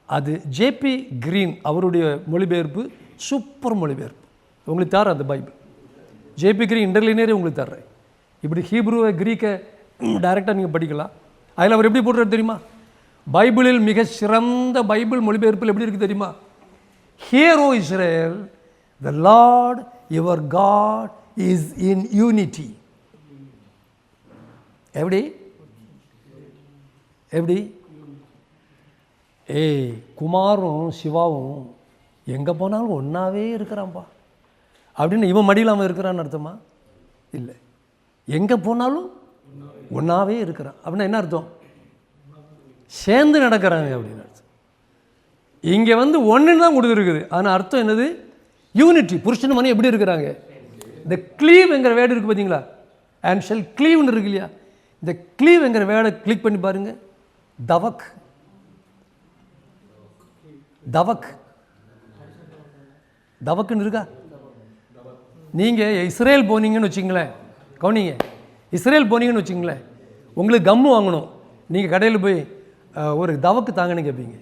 அது ஜேபி கிரீன் அவருடைய மொழிபெயர்ப்பு சூப்பர் மொழிபெயர்ப்பு. உங்களுக்கு தர அந்த பைபிள் ஜேபி கிரீன் இன்டர்லினியரே உங்களுக்கு தர்றேன். இப்படி ஹீப்ருவை கிரீக்கை டைரெக்டாக நீங்கள் படிக்கலாம். அதில் அவர் எப்படி போடுறாரு தெரியுமா? பைபிளில் மிக சிறந்த பைபிள் மொழிபெயர்ப்பில் எப்படி இருக்குது தெரியுமா? Hear O Israel, the Lord your God is in unity. எப்படி எப்படி? ஏய், குமாரும் சிவாவும் எங்கே போனாலும் ஒன்றாவே இருக்கிறான்ப்பா அப்படின்னு இவன் மடியில் அவன் இருக்கிறான்னு அர்த்தமா? இல்லை, எங்கே போனாலும் ஒன்றாவே இருக்கிறான் அப்படின்னா என்ன அர்த்தம்? சேர்ந்து நடக்கிறாங்க அப்படின்னு அர்த்தம். இங்கே வந்து ஒன்றுன்னு தான் கொடுத்துருக்குது, ஆனால் அர்த்தம் என்னது? யூனிட்டி. புருஷன் மணி எப்படி இருக்கிறாங்க? இந்த க்ளீவ்ங்கிற வேர்டு இருக்குது பார்த்தீங்களா? அண்ட் ஷெல் க்ளீவ்னு இருக்கு இல்லையா? இந்த க்ளீவ்ங்கிற வேர்டை கிளிக் பண்ணி பாருங்க. தவக், தவக், தவக்குன்னு இருக்கா? நீங்கள் இஸ்ரேல் போனீங்கன்னு வச்சிங்களேன், கவனிங்க, இஸ்ரேல் போனீங்கன்னு வச்சிங்களேன், உங்களுக்கு கம்மு வாங்கணும். நீங்கள் கடையில் போய் ஒரு தவக்கு தாங்கன்னு கேட்பீங்க.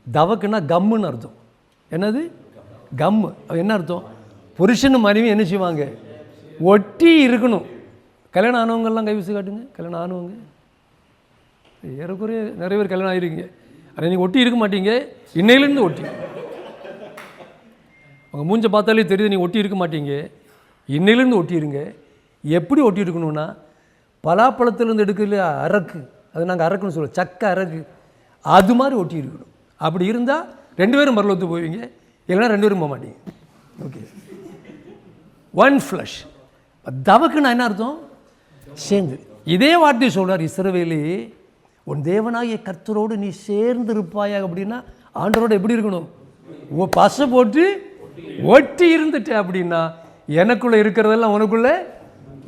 தவக்குன்னா கம்முன்னு அர்த்தம். என்னது? கம்மு. என்ன அர்த்தம்? புருஷனு மனைவி என்ன செய்வாங்க? ஒட்டி இருக்கணும். கல்யாணம் ஆனவங்கெல்லாம் கை வீசி காட்டுங்க. கல்யாணம் ஆனவங்க ஏறக்குறைய நிறைய பேர் கல்யாணம் ஆகிருக்கீங்க. ஆனால் நீங்கள் ஒட்டி இருக்க மாட்டீங்க. இன்னையிலேருந்து ஒட்டி, உங்கள் மூஞ்சை பார்த்தாலே தெரியுது நீங்கள் ஒட்டி இருக்க மாட்டீங்க. இன்னையிலேருந்து ஒட்டி இருங்க. எப்படி ஒட்டி இருக்கணும்னா, பலாப்பழத்துலேருந்து எடுக்கல அரக்கு, அது நாங்கள் அரக்குன்னு சொல்லுவோம், சக்கை அரக்கு, அது மாதிரி ஒட்டி இருக்கணும். அப்படி இருந்தால் ரெண்டு பேரும் மரலத்து போவீங்க, இல்லைன்னா ரெண்டு பேரும் போக மாட்டீங்க. Okay, one flush. தவக்குன்னா என்ன அர்த்தம்? சேர்ந்து. இதே வார்த்தை சொல்கிறார், இஸ்ரவேலே உன் தேவனாகிய கர்த்தரோடு நீ சேர்ந்து இருப்பாயா அப்படின்னா, ஆண்டவரோட எப்படி இருக்கணும்? பசை போட்டு ஒட்டி இருந்துட்டு அப்படின்னா எனக்குள்ளே இருக்கிறதெல்லாம் உனக்குள்ளே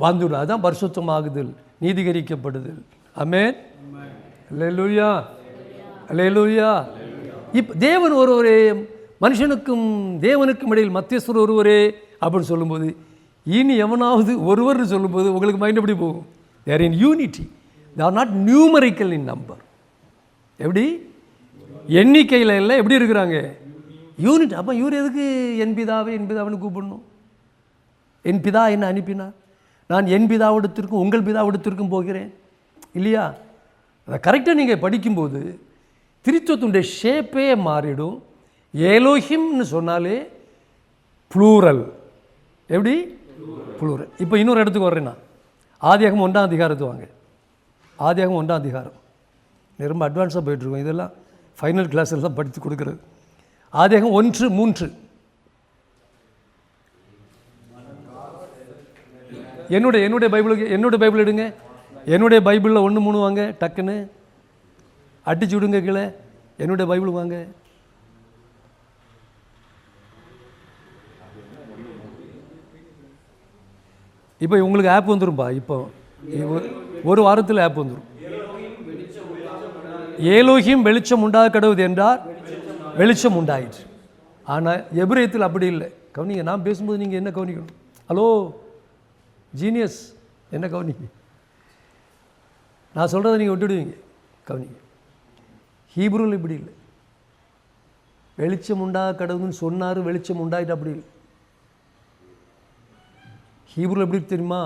வந்துடும். அதுதான் பரிசுத்தமாகுதல், நீதிகரிக்கப்படுதல். ஆமென். அல்லேலூயா, அல்லேலூயா. இப்போ தேவன் ஒருவரே, மனுஷனுக்கும் தேவனுக்கும் இடையில் மத்தியஸ்தர் ஒருவரே அப்படின்னு சொல்லும்போது, இனி எவனாவது ஒருவர்னு சொல்லும்போது உங்களுக்கு மைண்ட் எப்படி போகும்? they are in unity, they are not numerical in number. எப்படி? எண்ணிக்கையில் இல்லை, எப்படி இருக்கிறாங்க? யூனிட். அப்போ இவர் எதுக்கு என் பிதாவை என் பிதாவின்னு கூப்பிடணும்? என் பிதா என்ன அனுப்பினார், நான் என் பிதாவிடத்திற்கும் உங்கள் பிதாவிடத்திற்கும் போகிறேன் இல்லையா? அதை கரெக்டாக நீங்கள் படிக்கும்போது திருத்துவத்துடைய ஷேப்பே மாறிடும். ஏலோஹிம்னு சொன்னாலே ப்ளூரல். எப்படி? ப்ளூரல். இப்போ இன்னொரு இடத்துக்கு வர்றேன்னா, ஆதியாகமம் 1ஆம் அதிகாரத்து வாங்க. ஆதியாகமம் 1ஆம் அதிகாரம். ரொம்ப அட்வான்ஸாக போயிட்டுருக்கோம், இதெல்லாம் ஃபைனல் கிளாஸில் தான் படித்து கொடுக்குறது. ஆதியாகமம் 1:3. என்னுடைய பைபிள் எடுங்க. என்னுடைய பைபிளில் 1:3 வாங்க, டக்குன்னு அடிச்சு விடுங்க கீழே. என்னுடைய பைபிள் வாங்க. இப்போ உங்களுக்கு ஆப் வந்துரும்பா. இப்போ ஒரு வாரத்தில் ஆப் வந்துடும். ஏலோஹிம் வெளிச்சம் உண்டாக கடவுது என்றார், வெளிச்சம் உண்டாயிற்று. ஆனால் எபிரேயத்தில் அப்படி இல்லை. கவனிங்க, நான் பேசும்போது நீங்கள் என்ன கவனிக்கணும்? ஹலோ ஜீனியஸ், என்ன கவனிங்க? நான் சொல்கிறத நீங்கள் விட்டுடுவீங்க. கவனிங்க, ஹீப்ரூவில் இப்படி இல்லை. வெளிச்சம் உண்டாக கடவுதுன்னு சொன்னார், வெளிச்சம் உண்டாயிட்டு அப்படி இல்லை. ஹீப்ரூவில் எப்படி தெரியுமா?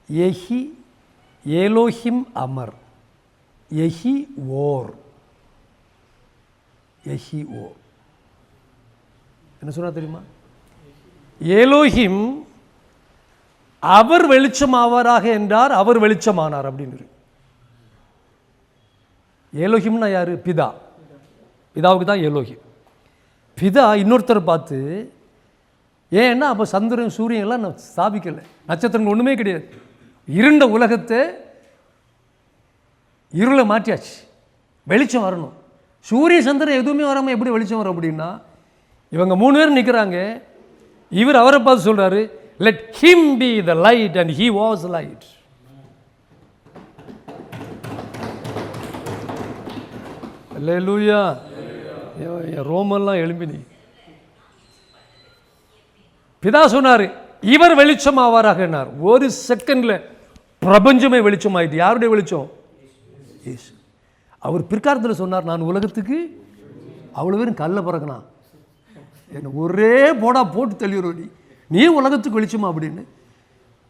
எஹி ஏலோஹிம் அமர், எஹி ஓர், எஹி ஓர். என்ன சொன்னா தெரியுமா? ஏலோஹிம் அவர் வெளிச்சம் ஆவாராக என்றார், அவர் வெளிச்சமானார் அப்படின்னு. ஏலோஹிம்னா யாரு? பிதா. பிதாவுக்கு தான் ஏலோஹிம். பிதா இன்னொருத்தர் பார்த்து ஏன்னா அப்போ சந்திரன் சூரியன் எல்லாம் நான் ஸ்தாபிக்கலை, நட்சத்திரங்கள் ஒன்றுமே கிடையாது. இருண்ட உலகத்தை இருளை மாற்றியாச்சு, வெளிச்சம் வரணும். சூரிய சந்திரன் எதுவுமே வராமல் எப்படி வெளிச்சம் வரும் அப்படின்னா, இவங்க 3 பேர் நிற்கிறாங்க. இவர் அவரை பார்த்து சொல்கிறாரு, let him be the light and he was light. அல்லேலூயா. ரோமெல்லாம் எழும்பினி. பிதா சொன்னார் இவர் வெளிச்சம் ஆவாராக. ஒரு செகண்டில் பிரபஞ்சமே வெளிச்சம் ஆயிட்டு. யாருடைய வெளிச்சம்? இயேசு. அவர் பிற்காலத்தில் சொன்னார், நான் உலகத்துக்கு அவ்வளோ பேரும் கல்ல பிறக்கணா, என்ன ஒரே போடா போட்டு தெளிவுறடி, நீ உலகத்துக்கு வெளிச்சமா அப்படின்னு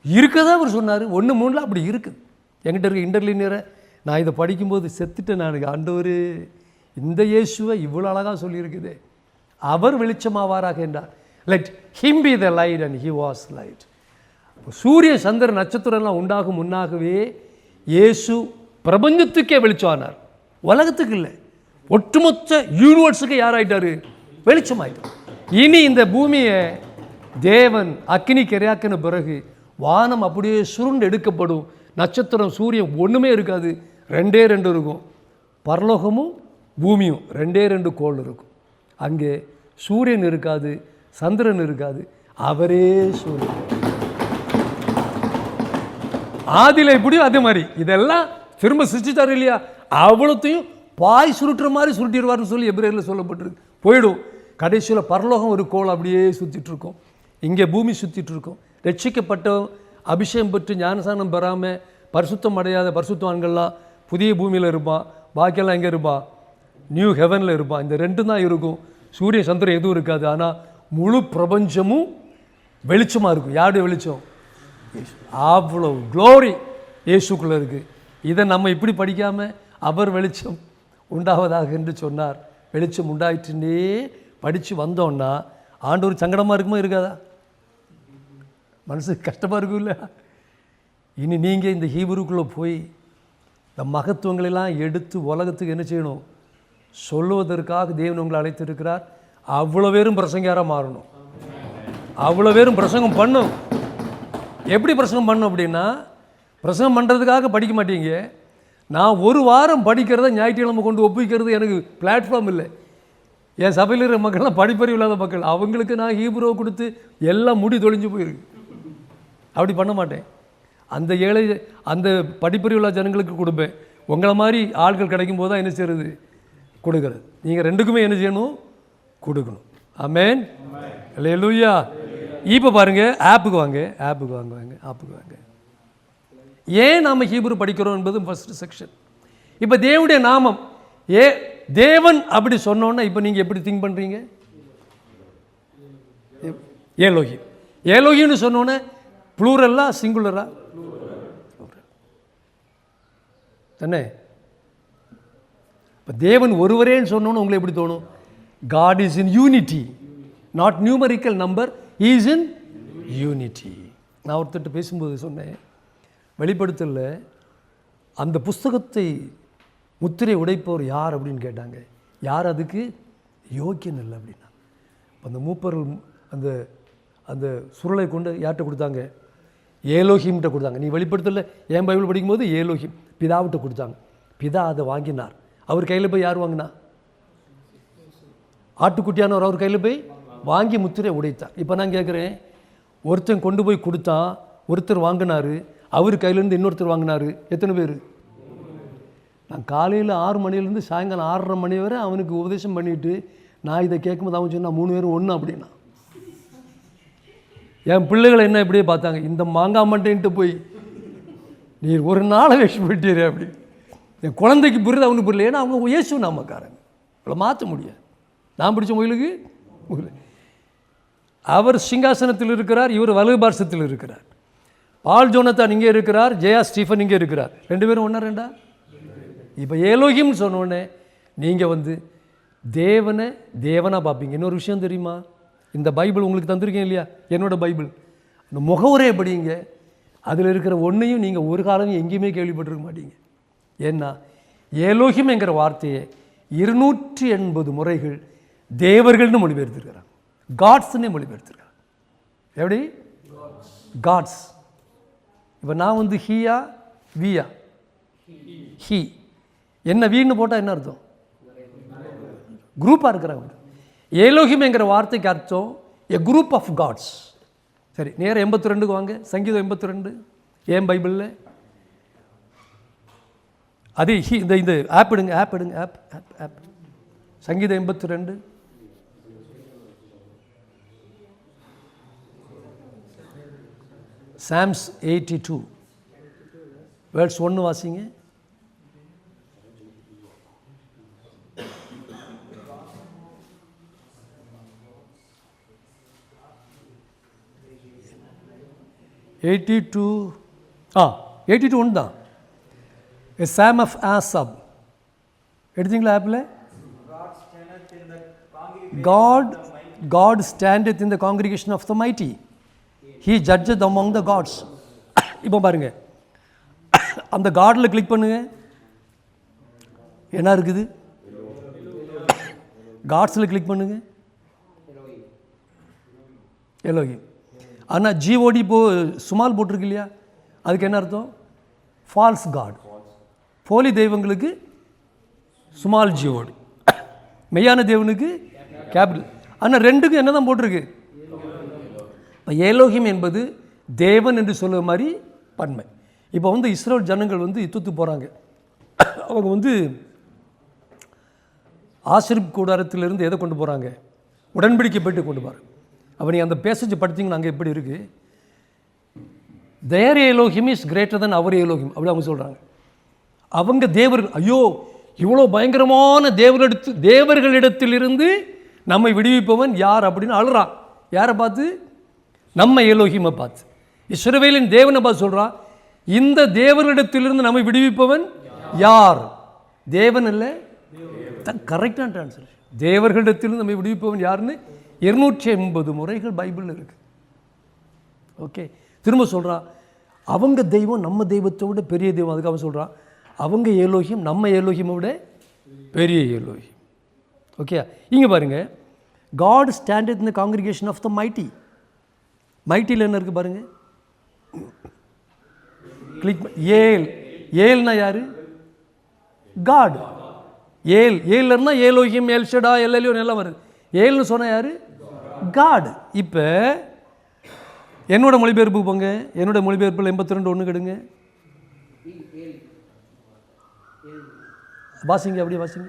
இருக்கதான் அவர் சொன்னார். 1:3 அப்படி இருக்குது. என்கிட்ட இருக்க இன்டர்லினியரை நான் இதை படிக்கும்போது செத்துட்டேன். நான் ஆண்டவர் இந்த இயேசுவை இவ்வளோ அழகாக சொல்லியிருக்குது. அவர் வெளிச்சமாவாராக என்றார். Let him be the light and he was light. சூரிய சந்திர நட்சத்திரம்லாம் உண்டாகும் முன்னாகவே இயேசு பிரபஞ்சத்துக்கே வெளிச்சமானார். உலகத்துக்கு இல்லை, ஒட்டுமொத்த யூனிவர்ஸுக்கு யாராயிட்டாரு? வெளிச்சமாயிட்டார். இனி இந்த பூமியை தேவன் அக்கினி கரையாக்கின பிறகு வானம் அப்படியே சுருண்டு எடுக்கப்படும். நட்சத்திரம் சூரியன் ஒன்றுமே இருக்காது, 2 இருக்கும். பரலோகமும் பூமியும் 2 கோள் இருக்கும். அங்கே சூரியன் இருக்காது, சந்திரன் இருக்காது, அவரே சூரியன். ஆதியில் எப்படியும் அதே மாதிரி இதெல்லாம் திரும்ப சிருஷ்டித்தார் இல்லையா? அவ்வளோத்தையும் பாய் சுருட்டுற மாதிரி சுருட்டிடுவார்னு சொல்லி எபிரேயரில் சொல்லப்பட்டிருக்கு. போயிடும். கடைசியில் பரலோகம் ஒரு கோள் அப்படியே சுற்றிட்டு இருக்கும், இங்கே பூமி சுற்றிட்டு இருக்கும். ரட்சிக்கப்பட்ட அபிஷேகம் பெற்று ஞானசானம் பெறாமல் பரிசுத்தம் அடையாத பரிசுத்தவான்கள்லாம் புதிய பூமியில் இருப்பான், பாக்கியெல்லாம் எங்கே இருப்பான்? நியூ ஹெவனில் இருப்பான். இந்த 2 தான் இருக்கும். சூரிய சந்திரன் எதுவும் இருக்காது. ஆனால் முழு பிரபஞ்சமும் வெளிச்சமாக இருக்கும். யாருடைய வெளிச்சம்? அவ்வளோ க்ளோரி இயேசுக்குள்ளே இருக்குது. இதை நம்ம இப்படி படிக்காமல் அவர் வெளிச்சம் உண்டாவதாக என்று சொன்னார். வெளிச்சம் உண்டாயிட்டுன்னே படித்து வந்தோன்னா ஆண்டவர் சங்கடமாக இருக்குமா இருக்காதா? மனசுக்கு கஷ்டமாக இருக்கும் இல்லை? இனி நீங்கள் இந்த ஹீப்ருக்குள்ளே போய் இந்த மகத்துவங்களெல்லாம் எடுத்து உலகத்துக்கு என்ன செய்யணும்? சொல்லுவதற்காக தேவன் உங்களை அழைத்திருக்கிறார். அவ்வளோ பேரும் பிரசங்கியாராக மாறணும். அவ்வளோ பேரும் பிரசங்கம் பண்ணும். எப்படி பிரசங்கம் பண்ணும் அப்படின்னா, பிரசங்கம் பண்ணுறதுக்காக படிக்க மாட்டீங்க. நான் 1 வாரம் படிக்கிறத ஞாயிற்றுக்கிழமை கொண்டு ஒப்புவிக்கிறது எனக்கு பிளாட்ஃபார்ம் இல்லை. என் சபையில் இருக்கிற மக்கள்லாம் படிப்பறிவு இல்லாத மக்கள், அவங்களுக்கு நான் ஹீப்ரோ கொடுத்து எல்லாம் முடி தொலைஞ்சு போயிருக்கு. அப்படி பண்ண மாட்டேன். அந்த ஏழை அந்த படிப்பறிவு இல்லாத ஜனங்களுக்கு கொடுப்பேன். உங்களை மாதிரி ஆட்கள் கிடைக்கும் போது தான் என்ன செய்கிறது? கொடுக்குறது. நீங்கள் 2க்குமே என்ன செய்யணும்? கொடுக்கணும். ஆமென். அல்லேலூயா. இப்போ பாருங்கள், ஆப்புக்கு வாங்க. ஏன் நாம் ஹீப்ரு படிக்கிறோம் என்பது ஃபஸ்ட்டு செக்ஷன். இப்போ தேவனுடைய நாமம் தேவன் அப்படி சொன்னோன்னா இப்போ நீங்கள் எப்படி திங்க் பண்ணுறீங்க? ஏலோஹி. ஏலோஹின்னு சொன்னோன்னே ப்ளூரல்லா சிங்குலரா? தானே. இப்போ தேவன் ஒருவரேன்னு சொன்னோன்னு உங்களுக்கு எப்படி தோணும்? God is in unity, not numerical number, he is in unity. நான் ஒருத்தட்ட பேசும்போது சொன்னேன், வெளிப்படுத்தல அந்த புஸ்தகத்தை முத்திரை உடைப்பவர் யார் அப்படின்னு கேட்டாங்க. யார் அதுக்கு யோக்கியன் இல்லை அப்படின்னா. அந்த மூப்பர்கள் அந்த அந்த சுருளை கொண்டு யார்கிட்ட கொடுத்தாங்க? ஏலோஹிம்கிட்ட கொடுத்தாங்க. நீ வெளிப்படுத்தல என் பைபிள் படிக்கும்போது ஏலோஹிம் பிதாவிட்ட கொடுத்தாங்க. பிதா அதை வாங்கினார். அவர் கையில் போய் யார் வாங்கினா? ஆட்டுக்குட்டியானவர் அவர் கையில் போய் வாங்கி முத்திரை உடைத்தார். இப்போ நான் கேட்குறேன், ஒருத்தன் கொண்டு போய் கொடுத்தான், ஒருத்தர் வாங்கினார், அவர் கையிலேருந்து இன்னொருத்தர் வாங்கினார். எத்தனை பேர்? நான் காலையில் 6 மணிலேருந்து சாயங்காலம் 6:30 மணி வரை அவனுக்கு உபதேசம் பண்ணிவிட்டு நான் இதை கேட்கும்போது அவன் சொன்னால் 3 பேரும் ஒன்று அப்படின்னா. என் பிள்ளைகளை என்ன இப்படியே பார்த்தாங்க, இந்த மாங்காய் மண்டைன்ட்டு போய் நீர் ஒரு நாளை வேஸ்ட் பண்ணிட்டீரு அப்படி. என் குழந்தைக்கு புரியுது, அவனுக்கு புரியல. ஏன்னா அவங்க இயேசு நாமக்காரங்க, இவ்வளோ மாற்ற முடியாது. நான் பிடிச்ச முயலுக்கு அவர் சிங்காசனத்தில் இருக்கிறார், இவர் வலது பார்சத்தில் இருக்கிறார். பால் ஜோனத்தான் இங்கே இருக்கிறார், ஜெயா ஸ்டீஃபன் இங்கே இருக்கிறார். 2 பேரும் ஒன்றா 2ஆ? இப்போ ஏலோகிம்னு சொன்னோடனே நீங்கள் தேவனை தேவனாக பார்ப்பீங்க. இன்னொரு விஷயம் தெரியுமா? இந்த பைபிள் உங்களுக்கு தந்திருக்கேன் இல்லையா, என்னோடய பைபிள், அந்த முகவுரை படிங்க. அதில் இருக்கிற ஒன்றையும் நீங்கள் ஒரு காலம் எங்கேயுமே கேள்விப்பட்டிருக்க மாட்டீங்க. ஏன்னா ஏலோகிம் என்கிற வார்த்தையை 280 முறைகள் தேவர்கள்னு மொழிபெயர்த்திருக்கிறாங்க, காட்ஸ்னே மொழிபெயர்த்திருக்கிறாங்க. எப்படி? காட்ஸ். இப்போ நான் வந்து ஹீயா வியா? ஹீ. என்ன வீன்னு போட்டால் என்ன அர்த்தம்? குரூப்பாக இருக்கிறாங்க. ஏலோகிம்ங்கிற வார்த்தைக்கு அர்த்தம் எ குரூப் ஆஃப் காட்ஸ். சரி, நேரம் 82க்கு வாங்க. சங்கீதம் 82 ஏன் பைபிளில் அது இந்த ஆப் எடுங்க, ஆப் எடுங்க, ஆப் ஆப் ஆப் சங்கீதம் 82 சாம்ஸ் 82 வேர்ட்ஸ் 1 வாசிங்க. $82 1 தான். A Psalm of Asaph. எடுத்தீங்களா ஆப்பில்? God standeth in the congregation of the mighty. He judgeth among the gods. இப்போ பாருங்க, அந்த காடில் கிளிக் பண்ணுங்க. என்ன இருக்குது? காட்ஸில் கிளிக் பண்ணுங்க. எலோஹிம். ஆனால் ஜிஓடி சுமால் போட்டிருக்கு இல்லையா? அதுக்கு என்ன அர்த்தம்? False god. போலி தெய்வங்களுக்கு சுமால் ஜிஓடி, மெய்யான தேவனுக்கு கேபிட்டல். ஆனால் ரெண்டுக்கும் என்ன தான் போட்டிருக்கு? ஏலோகிம் என்பது தேவன் என்று சொல்லுற மாதிரி பன்மை. இப்போ வந்து இஸ்ரேல் ஜனங்கள் வந்து யுத்தத்து போகிறாங்க. அவங்க வந்து ஆசரிப்பு கூடாரத்திலிருந்து எதை கொண்டு போகிறாங்க? உடன்படிக்கை பெட்டு கொண்டு போகிறாங்க. அப்போ நீங்கள் அந்த பேசேஜ் படித்தீங்கன்னா அங்கே எப்படி இருக்குது? தேர் ஏலோகிம் இஸ் கிரேட்டர் தென் அவர் ஏலோகிம் அப்படி அவங்க சொல்கிறாங்க. அவங்க தேவர்கள், ஐயோ இவ்வளோ பயங்கரமான தேவர்களிடத்திலிருந்து நம்மை விடுவிப்பவன் யார் அப்படின்னு அழுறான். யாரை பார்த்து? நம்ம ஏலோகிமை பார்த்து. இஸ்ரவேலின் தேவனை பார்த்து சொல்கிறான், இந்த தேவர்களிடத்திலிருந்து நம்மை விடுவிப்பவன் யார்? தேவன் இல்லை, கரெக்டான ட்ரான்ஸ்லேஷன். தேவர்களிடத்திலிருந்து நம்மை விடுவிப்பவன் யாருன்னு 280 முறைகள் பைபிளில் இருக்குது. ஓகே, திரும்ப சொல்கிறான், அவங்க தெய்வம் நம்ம தெய்வத்தை விட பெரிய தெய்வம். அதுக்கு அவன் சொல்கிறான், அவங்க ஏலோகியம் நம்ம ஏலோகியமை விட பெரிய ஏலோகியம். ஓகே, இங்கே பாருங்கள், God standeth in the congregation of the mighty. மைட்டியில் என்ன இருக்குது பாருங்கள், கிளிக். ஏல்னா யார்? காட். ஏல்னா ஏலோகியம், எல்ஷடா, எல்எல்யூ எல்லாம் வருது. ஏல்னு சொன்ன யார்? காட். இப்போ என்னோட மொழிபெயர்ப்பு போங்க. என்னோட மொழிபெயர்ப்பில் 82 1 கெடுங்க. வாசிங்க, அப்படியே வாசிங்க.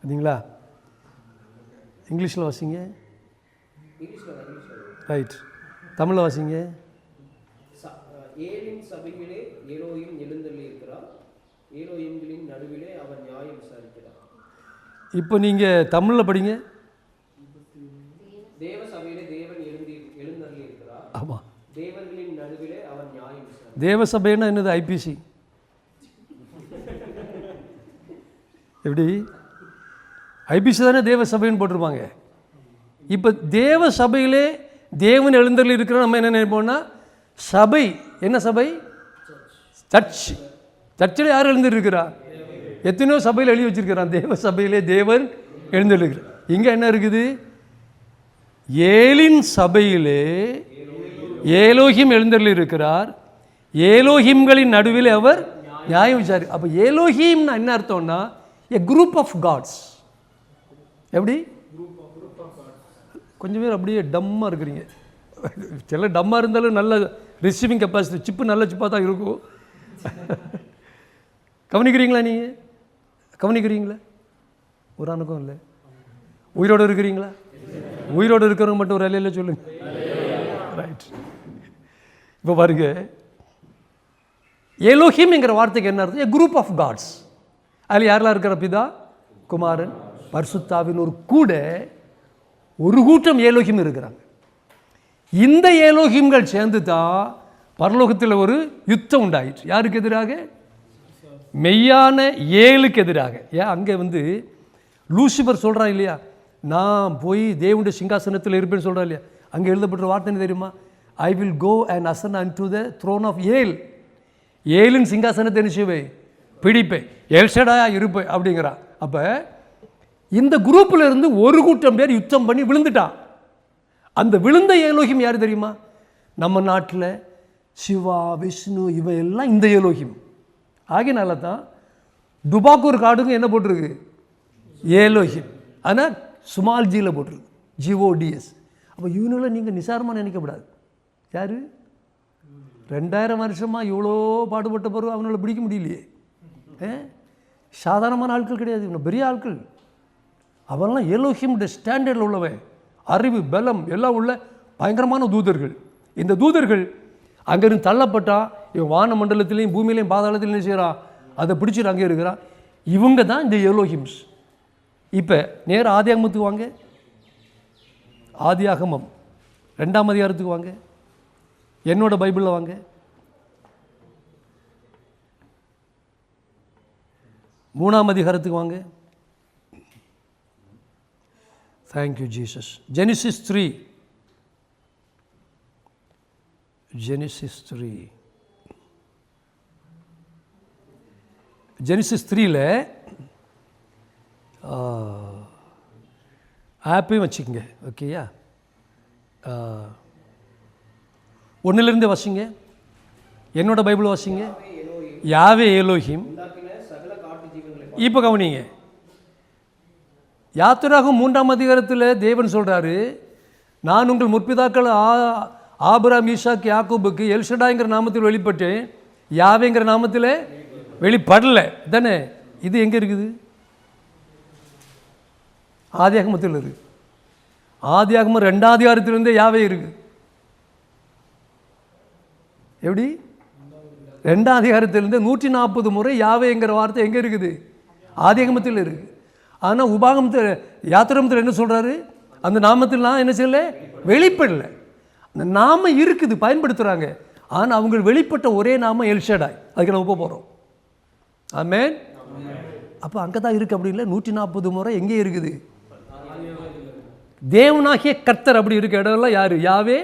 அப்படிங்களா? இங்கிலீஷில் வாசிங்க. ரைட். தமிழில் வாசிங்க. ஏலின் சபையிலே ஏலோகிம் எழுந்தள்ளி இருக்கிறார், ஏலோகிம்களின் நடுவிலே அவர் நியாயம் விசாரிக்கிறார். இப்போ நீங்கள் தமிழில் படிங்க. தேவ சபையிலே தேவன் எழுந்தள்ளி இருக்கிறார். ஆமாம். தேவர்களின் நடுவிலே அவர் நியாயம் விசாரிக்கிறார். தேவ சபைன்னா என்னது? ஐபிசி. எப்படி? ஐபிசி தானே தேவ சபைன்னு போட்டிருப்பாங்க. இப்போ தேவ சபையிலே தேவன் எழுந்தள்ளி இருக்கிற நம்ம என்ன நினைப்போம்னா, சபை என்ன சபை? சர்ச். சர்ச்சில் யார் எழுந்திருக்கிறா? எத்தனையோ சபையில் எழுதி வச்சிருக்கிறான், தேவ சபையிலே தேவன் எழுந்திருக்கிறார். இங்கே என்ன இருக்குது? ஏலின் சபையிலே ஏலோகிம் எழுந்தள்ளி இருக்கிறார், ஏலோகிம்களின் நடுவில் அவர் நியாயம் விசாரி. அப்போ ஏலோகிம்னா என்ன அர்த்தம்னா, எ குரூப் ஆஃப் காட்ஸ். எப்படி? கொஞ்சம் பேர் அப்படியே டம்மாக இருக்கிறீங்க. சில டம்மாக இருந்தாலும் நல்ல ரிசீவிங் கெப்பாசிட்டி, சிப்பு நல்ல சிப்பாக தான் இருக்கும். கவனிக்கிறீங்களா? நீங்கள் கவனிக்கிறீங்களா? ஒரு அனுக்கம் இல்லை. உயிரோடு இருக்கிறீங்களா? உயிரோடு இருக்கிறவங்க மட்டும் ஒரு அலையில் சொல்லுங்க. ரைட். இப்போ பாருங்க, ஏலோஹிம்ங்கிற வார்த்தைக்கு என்ன அர்த்தம்? A group of gods. அதில் யாரெல்லாம் இருக்கிற? பிதா, குமாரன், பரிசுத்தாவின் ஒரு கூட்டம் ஏலோகிம் இருக்கிறாங்க. இந்த ஏலோகிம்கள் சேர்ந்து தான் பரலோகத்தில் ஒரு யுத்தம் உண்டாயிற்று. யாருக்கு எதிராக? மெய்யான ஏலுக்கு எதிராக. ஏன் அங்கே வந்து லூசிபர் சொல்கிறான் இல்லையா, நான் போய் தேவனுடைய சிங்காசனத்தில் இருப்பேன்னு சொல்கிறா இல்லையா? அங்கே எழுதப்பட்ட வார்த்தை என்ன தெரியுமா? I will go and ascend unto the throne of ஏல். ஏலின் சிங்காசனத்தை என்ன செய்வேன்? பிடிப்பேன், எல்ஷடாயா இருப்பேன் அப்படிங்கிறான். அப்போ இந்த குரூப்பில் இருந்து ஒரு கூட்டம் பேர் யுத்தம் பண்ணி விழுந்துட்டான். அந்த விழுந்த ஏலோகிம் யார் தெரியுமா? நம்ம நாட்டில் சிவா, விஷ்ணு இவையெல்லாம் இந்த ஏலோகிம். ஆகினால தான் டுபாக்கூர் காடுங்க என்ன போட்டிருக்கு? ஏலோகிம். ஆனால் சுமால் ஜியில் போட்டிருக்கு, GODS. அப்போ இவனுல நீங்கள் நிசாரமாக நினைக்கப்படாது. யார் 2000 வருஷமாக இவ்வளோ பாடுபட்ட பிறகு அவனால பிடிக்க முடியலையே. சாதாரணமான ஆட்கள் கிடையாது, இவனை பெரிய ஆட்கள். அவன்லாம் ஏலோகிமுடைய ஸ்டாண்டர்டில் உள்ளவன், அறிவு பலம் எல்லாம் உள்ள பயங்கரமான தூதர்கள். இந்த தூதர்கள் அங்கேருந்து தள்ளப்பட்டால் இவன் வான மண்டலத்திலையும் பூமியிலையும் பாதாளத்திலையும் என்ன செய்கிறான்? அதை பிடிச்சிட்டு அங்கே இருக்கிறான். இவங்க தான் இந்த ஏலோகிம்ஸ். இப்போ நேர ஆதியாகமத்துக்கு வாங்க. ஆதியாகமம் 2ஆம் அதிகாரத்துக்கு வாங்க. என்னோட பைபிளில் வாங்க. 3ஆம் அதிகாரத்துக்கு வாங்க. Thank you Jesus. ஜெனிசிஸ் 3. ஜெனிசிஸ் 3ல் ஆப்பையும் வச்சுக்கோங்க. ஓகேயா? 1லிருந்து வசிங்க. என்னோட பைபிள் வசிங்க. யாவே ஏலோகிம். இப்போ கவனிங்க. யாத்திராகம் 3ஆம் அதிகாரத்தில் தேவன் சொல்கிறாரு, நான் உங்கள் முற்பிதாக்கள் ஆபிரகாம், ஈசாக்கு, யாக்கோபுக்கு எல்ஷடாய்ங்கிற நாமத்தில் வெளிப்பட்டேன், யாவேங்கிற நாமத்தில் வெளிப்படல தானே. இது எங்கே இருக்குது? ஆதியாகமத்தில் இருக்குது. ஆதியாகமம் 2ஆம் அதிகாரத்திலிருந்தே யாவே இருக்குது. எப்படி? 2ஆம் அதிகாரத்திலிருந்து 140 முறை யாவேங்கிற வார்த்தை எங்கே இருக்குது? ஆதியாகமத்தில் இருக்குது. ஆனால் உபாகமத்தில், யாத்திராகமத்தில் என்ன சொல்கிறாரு? அந்த நாமத்தில் நான் என்ன செய்யலை? வெளிப்படலை. அந்த நாமம் இருக்குது, பயன்படுத்துகிறாங்க. ஆனால் அவங்க வெளிப்பட்ட ஒரே நாமம் எல்ஷடாய். அதுக்கு நம்ம போகிறோம். ஆமென். அப்போ அங்கே தான் இருக்குது. அப்படி இல்லை, 140 முறை எங்கே இருக்குது? தேவனாகிய கர்த்தர் அப்படி இருக்க இடம்லாம் யார்? யாவே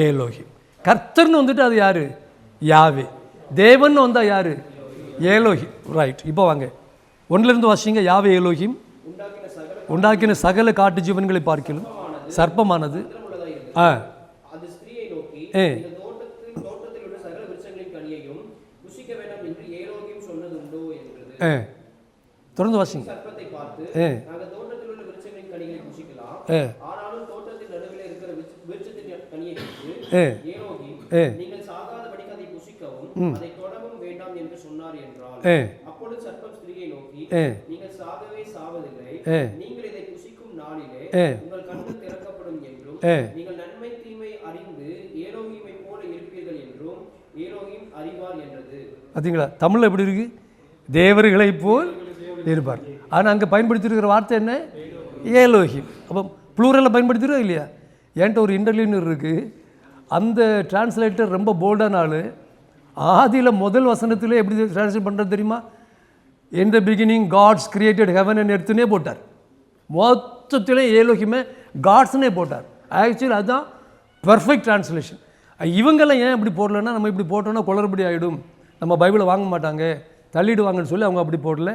ஏலோகிம். கர்த்தர்னு வந்துட்டு அது யார்? யாவே. தேவன் வந்தால் யார்? ஏலோகிம். ரைட். இப்போ வாங்க 1லிருந்து வாசிங்க. யாவே ஏலோகிம் உண்டாக்கின சகல காட்டு ஜீவன்களை பார்க்கிலும் சர்ப்பமானது தொடர்ந்து வாசிங்க. நீங்கள் சாகவே சாவதில்லை, நீங்கள் இதை புசிக்கும் நாளிலே உங்கள் கண்கள் திறக்கப்படும் என்றும், நீங்கள் நன்மை தீமை அறிந்து ஏலோகிமை போல இருப்பீர்கள் என்றும் ஏலோகிம் அறிவார் என்றது. பார்த்தீங்களா? தமிழில் எப்படி இருக்கு? தேவர்களை போல் இருப்பார். ஆனால் அங்கே பயன்படுத்தியிருக்கிற வார்த்தை என்ன? ஏலோகிம். அப்போ ப்ளூரலில் பயன்படுத்திடுவோம் இல்லையா? என்கிட்ட ஒரு இன்டர்வியூன்னு இருக்குது. அந்த டிரான்ஸ்லேட்டர் ரொம்ப போல்டான ஆள். ஆதியில் முதல் வசனத்தில் எப்படி டிரான்ஸ்லேட் பண்ணுறது தெரியுமா? In the beginning God's created heaven and earthனே போட்டார். மொத்தத்திலே ஏலோகிமே காட்ஸ்னே போட்டார். ஆக்சுவலி அதுதான் பர்ஃபெக்ட் டிரான்ஸ்லேஷன். இவங்கெல்லாம் ஏன் இப்படி போடலன்னா, நம்ம இப்படி போட்டோன்னா குளறுபடி ஆகிடும், நம்ம பைபிளை வாங்க மாட்டாங்க, தள்ளிடுவாங்கன்னு சொல்லி அவங்க அப்படி போடல.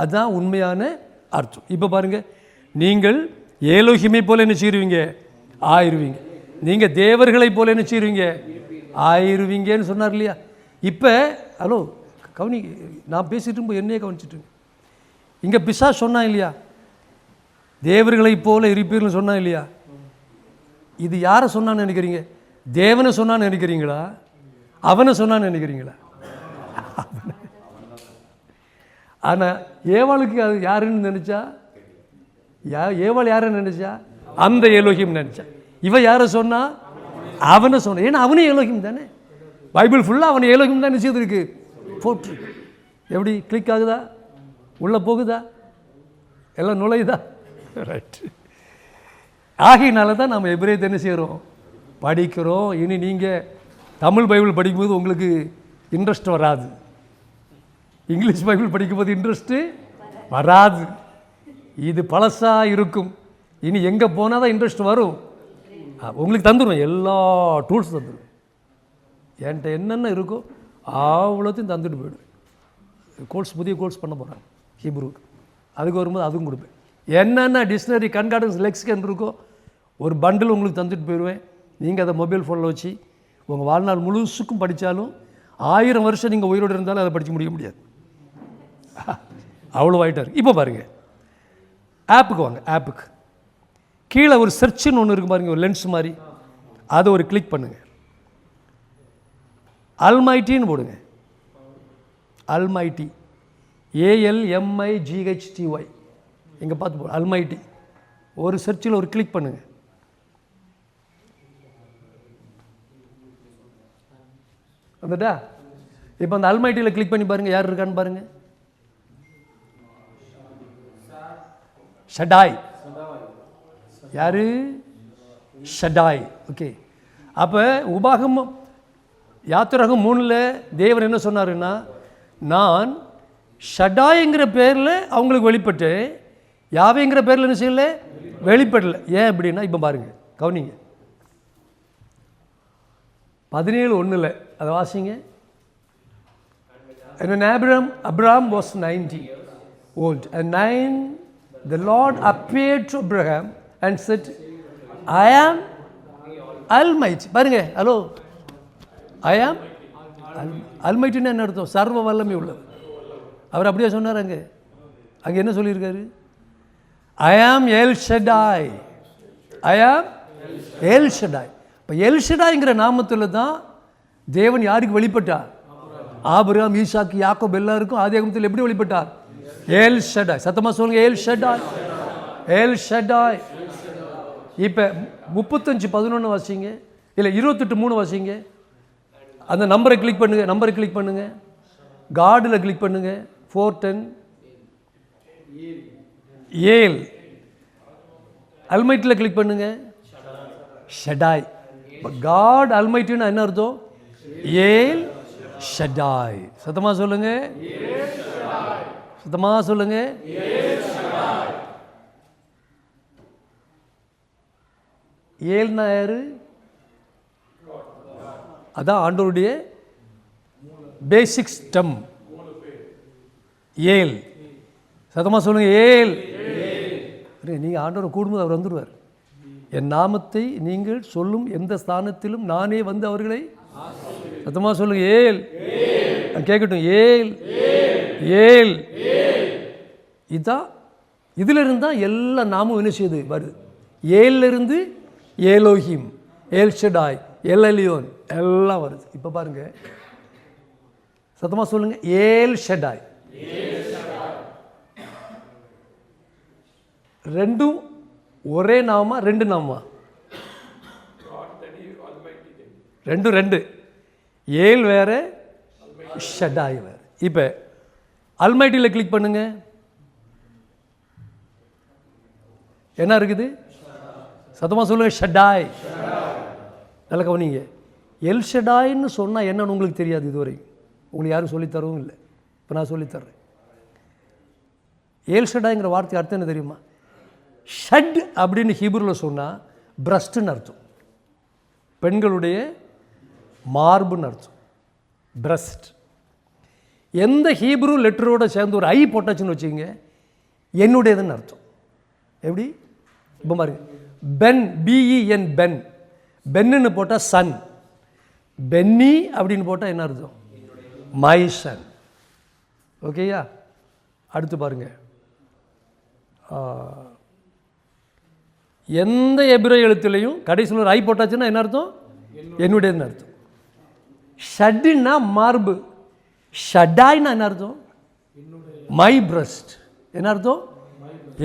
அதுதான் உண்மையான அர்த்தம். இப்போ பாருங்கள், நீங்கள் ஏலோகிமை போல என்ன செய்வீங்க? ஆயிடுவீங்க. நீங்கள் தேவர்களை போல என்ன செய்வீங்க? ஆயிடுவீங்கன்னு சொன்னார் இல்லையா? இப்போ ஹலோ கவனி, நான் பேசிட்டு போய் என்னையே கவனிச்சுட்டுங்க. இங்கே பிசா சொன்னான் இல்லையா? தேவர்களை போல இருப்பீர்கள்னு சொன்னான் இல்லையா? இது யாரை சொன்னான்னு நினைக்கிறீங்க? தேவனை சொன்னான்னு நினைக்கிறீங்களா? அவனை சொன்னான்னு நினைக்கிறீங்களா? ஆனால் ஏவாளுக்கு அது யாருன்னு நினச்சா? ஏவாள் யாருன்னு நினச்சா? அந்த ஏலோகியம் நினச்சா. இவன் யாரை சொன்னா? அவனை சொன்ன. ஏன்னா அவனே ஏலோகியம் தானே. பைபிள் ஃபுல்லாக அவனை ஏலோகியம் தான் நிச்சயத்திருக்கு போட்டு. எப்படி கிளிக் ஆகுதா? உள்ளே போகுதா? எல்லாம் நுழையுதா? ரைட். ஆகையினால தான் நம்ம எபிரேயத்தை என்ன செய்கிறோம்? படிக்கிறோம். இனி நீங்கள் தமிழ் பைபிள் படிக்கும்போது உங்களுக்கு இன்ட்ரெஸ்ட் வராது, இங்கிலீஷ் பைபிள் படிக்கும்போது இன்ட்ரெஸ்ட்டு வராது. இது பழசாக இருக்கும். இனி எங்கே போனால் தான் இன்ட்ரெஸ்ட் வரும். உங்களுக்கு தந்துடுவேன், எல்லா டூல்ஸ் தந்துடுவேன். என்கிட்ட என்னென்ன இருக்கோ அவ்வளோத்தையும் தந்துட்டு போயிடுவேன். கோர்ஸ் புதிய கோர்ஸ் பண்ண போகிறேன் ஹீப்ரூக்கு. அதுக்கு வரும்போது அதுவும் கொடுப்பேன். என்னென்ன டிக்ஷனரி கண்கார்டன்ஸ் லெக்சிகன் இருக்கோ ஒரு பண்டில் உங்களுக்கு தந்துட்டு போயிடுவேன். நீங்கள் அதை மொபைல் ஃபோனில் வச்சு உங்கள் வாழ்நாள் முழுசுக்கும் படித்தாலும் 1000 வருஷம் நீங்கள் உயிரோடு இருந்தாலும் அதை படித்து முடிய முடியாது. அவ்வளோ ஆகிட்டார். இப்போ பாருங்கள், ஆப்புக்கு வாங்க. ஆப்புக்கு கீழே ஒரு சர்ச்சுன்னு ஒன்று இருக்குது பாருங்கள், ஒரு லென்ஸ் மாதிரி. அதை ஒரு கிளிக் பண்ணுங்கள். அல்மைட்டின்னு போடுங்க. Almighty, ALMIGHTY. இங்கே பார்த்து போடு, அல்மைட்டி. ஒரு சர்ச்சில் ஒரு கிளிக் பண்ணுங்கள். வந்துட்டா? இப்போ அந்த அல்மைட்டியில் கிளிக் பண்ணி பாருங்கள், யார் இருக்கான்னு பாருங்கள். ஷடாய். யாரு? ஷடாய். ஓகே. அப்போ உபாகமம் யாத்திராகம் 3 தேவன் என்ன சொன்னாருன்னா, நான் ஷடாய்ங்கிற பேரில் அவங்களுக்கு வெளிப்பட்டேன், யாவேங்கிற பேரில் என்ன செய்யலை, வெளிப்படலை. ஏன் அப்படின்னா, இப்போ பாருங்கள், கவனிங்க. 17:1 அதை வாசிங்க. And when Abraham was 90 old, and 9 the Lord appeared to Abraham and said, I am Almighty. பாருங்க, ஹலோ, I am Almighty என்ன அர்த்தம்? சர்வ வல்லமை உள்ளது. அவர் அப்படியே சொன்னார். அங்கே என்ன சொல்லியிருக்காரு? I am El Shaddai. I am El Shaddai. இப்போ எல் ஷடாய்ங்கிற நாமத்தில் தான் தேவன் யாருக்கு வெளிப்பட்டார்? ஆபிரகாம், ஈசாக்கு, யாக்கோப் எல்லாருக்கும் ஆதியாகமத்தில் எப்படி வெளிப்பட்டார்? எல் ஷடாய். சத்தமாக சொல்லுங்க, எல் ஷடாய், எல் ஷடாய். இப்போ 35:11 வாசிங்க, இல்லை 28:3 வாசிங்க. அந்த நம்பரை கிளிக் பண்ணுங்க. நம்பரை கிளிக் பண்ணுங்க. காடில் கிளிக் பண்ணுங்க. 410 ஏல். அல்மைட்டில் கிளிக் பண்ணுங்க. ஷடாய். காட் அல்மைட்டின்னு என்ன அர்த்தம்? ஏல் ஷடாய். சத்தமா சொல்லுங்க, சத்தமா சொல்லுங்க. ஏல்னா யாரு? அதான் ஆண்டவருடைய பேசிக் ஸ்டம். ஏல். சத்தமா சொல்லுங்க, ஏல். நீங்கள் ஆண்டவரை கூடும்போது அவர் வந்துடுவார். என் நாமத்தை நீங்கள் சொல்லும் எந்த ஸ்தானத்திலும் நானே வந்து அவர்களை, சத்தமா சொல்லுங்க, ஏல். கேட்கட்டும், ஏல், ஏல். இதுதான், இதில் இருந்தால் எல்லா நாமும் என்ன செய்யுது வருது. ஏலிருந்து ஏலோஹிம், ஏல் ஷடாய், எல் எலியோன் எல்லாம் வருது. இப்போ பாருங்க, சத்தமா சொல்லுங்க, ஏல் ஷடாய். ரெண்டும் ஒரே நாமா, 2 நாமா? ரெண்டு. ஏல் வேற, ஷடாய் வேற. இப்போ அல்மைட்டியில் கிளிக் பண்ணுங்க. என்ன இருக்குது? சத்தமாக சொல்லுங்க, ஷடாய். நல்லா கவனிங்க. எல் ஷடாய்ன்னு சொன்னால் என்னன்னு உங்களுக்கு தெரியாது இதுவரை. உங்களுக்கு யாரும் சொல்லித்தரவும் இல்லை. இப்போ நான் சொல்லித்தர்றேன். ஏல் ஷடாய்ங்கிற வார்த்தை அர்த்தம் என்ன தெரியுமா? ஷட் அப்படின்னு ஹீப்ரூவில் சொன்னால் பிரஸ்ட்டுன்னு அர்த்தம். பெண்களுடைய மார்புன்னு அர்த்தம், பிரஸ்ட். எந்த ஹீப்ரூ லெட்டரோட சேர்ந்து ஒரு ஐ போட்டாச்சுன்னு வச்சுக்கோங்க, என்னுடையதுன்னு அர்த்தம். எப்படி? இப்போ பாருங்க, பென், BEN, பென். பென்னு போட்டால் சன். பென்னி அப்படின்னு போட்டால் என்ன அர்த்தம்? My son. ஓகேயா? அடுத்து பாருங்க, எந்த எபிரேய எழுத்துலையும் கடைசியில் ஒரு ஐ போட்டாச்சுன்னா என்ன அர்த்தம்? என்னுடையதுன்னு அர்த்தம். ஷட்டுன்னா மார்பு. ஷடாய்னா என்ன அர்த்தம்? My breast. என்ன அர்த்தம்?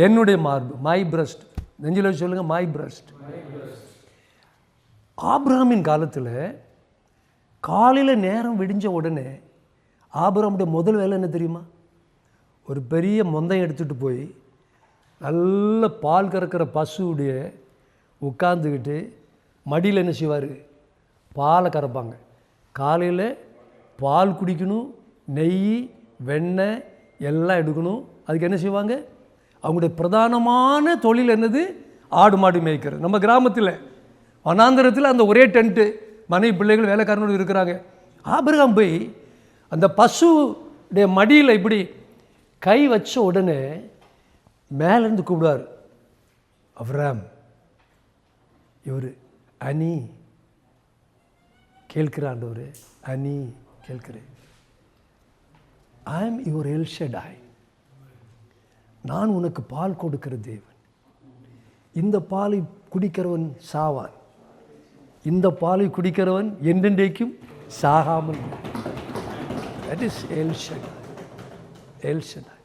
என்னுடைய மார்பு, மை பிரஸ்ட். நெஞ்சில் வச்சு சொல்லுங்க, மை பிரஸ்ட். ஆபிரகாமின் காலத்தில் காலையில் நேரம் விடிஞ்ச உடனே ஆபிரகாமுடைய முதல் வேலை என்ன தெரியுமா? ஒரு பெரிய மொந்தையம் எடுத்துகிட்டு போய் நல்ல பால் கறக்கிற பசுவுடைய உட்காந்துக்கிட்டு மடியில் என்ன செய்வார்? பாலை கறப்பாங்க. காலையில் பால் குடிக்கணும், நெய், வெண்ணெய் எல்லாம் எடுக்கணும். அதுக்கு என்ன செய்வாங்க? அவங்களுடைய பிரதானமான தொழில் என்னது? ஆடு மாடு மேய்க்கிறது. நம்ம கிராமத்தில் வனாந்தரத்தில் அந்த ஒரே டென்ட்டு, மனைவி பிள்ளைகள் வேலைக்காரனோடு இருக்கிறாங்க. ஆபிரகாம் போய் அந்த பசுடைய மடியில் இப்படி கை வச்ச உடனே மேலேருந்து கூப்பிடுவார், அப்ரஹாம். இவர் அனி கேட்கிற ஆண்டவர், அனி கேட்கிறேன். ஐ ஆம் யுவர் எல் ஷடாய். நான் உனக்கு பால் கொடுக்கிற தேவன். இந்த பாலை குடிக்கிறவன் சாவான், இந்த பாலை குடிக்கிறவன் என்றென்றைக்கும் சாகாமல். That is L Shaddai. L Shaddai.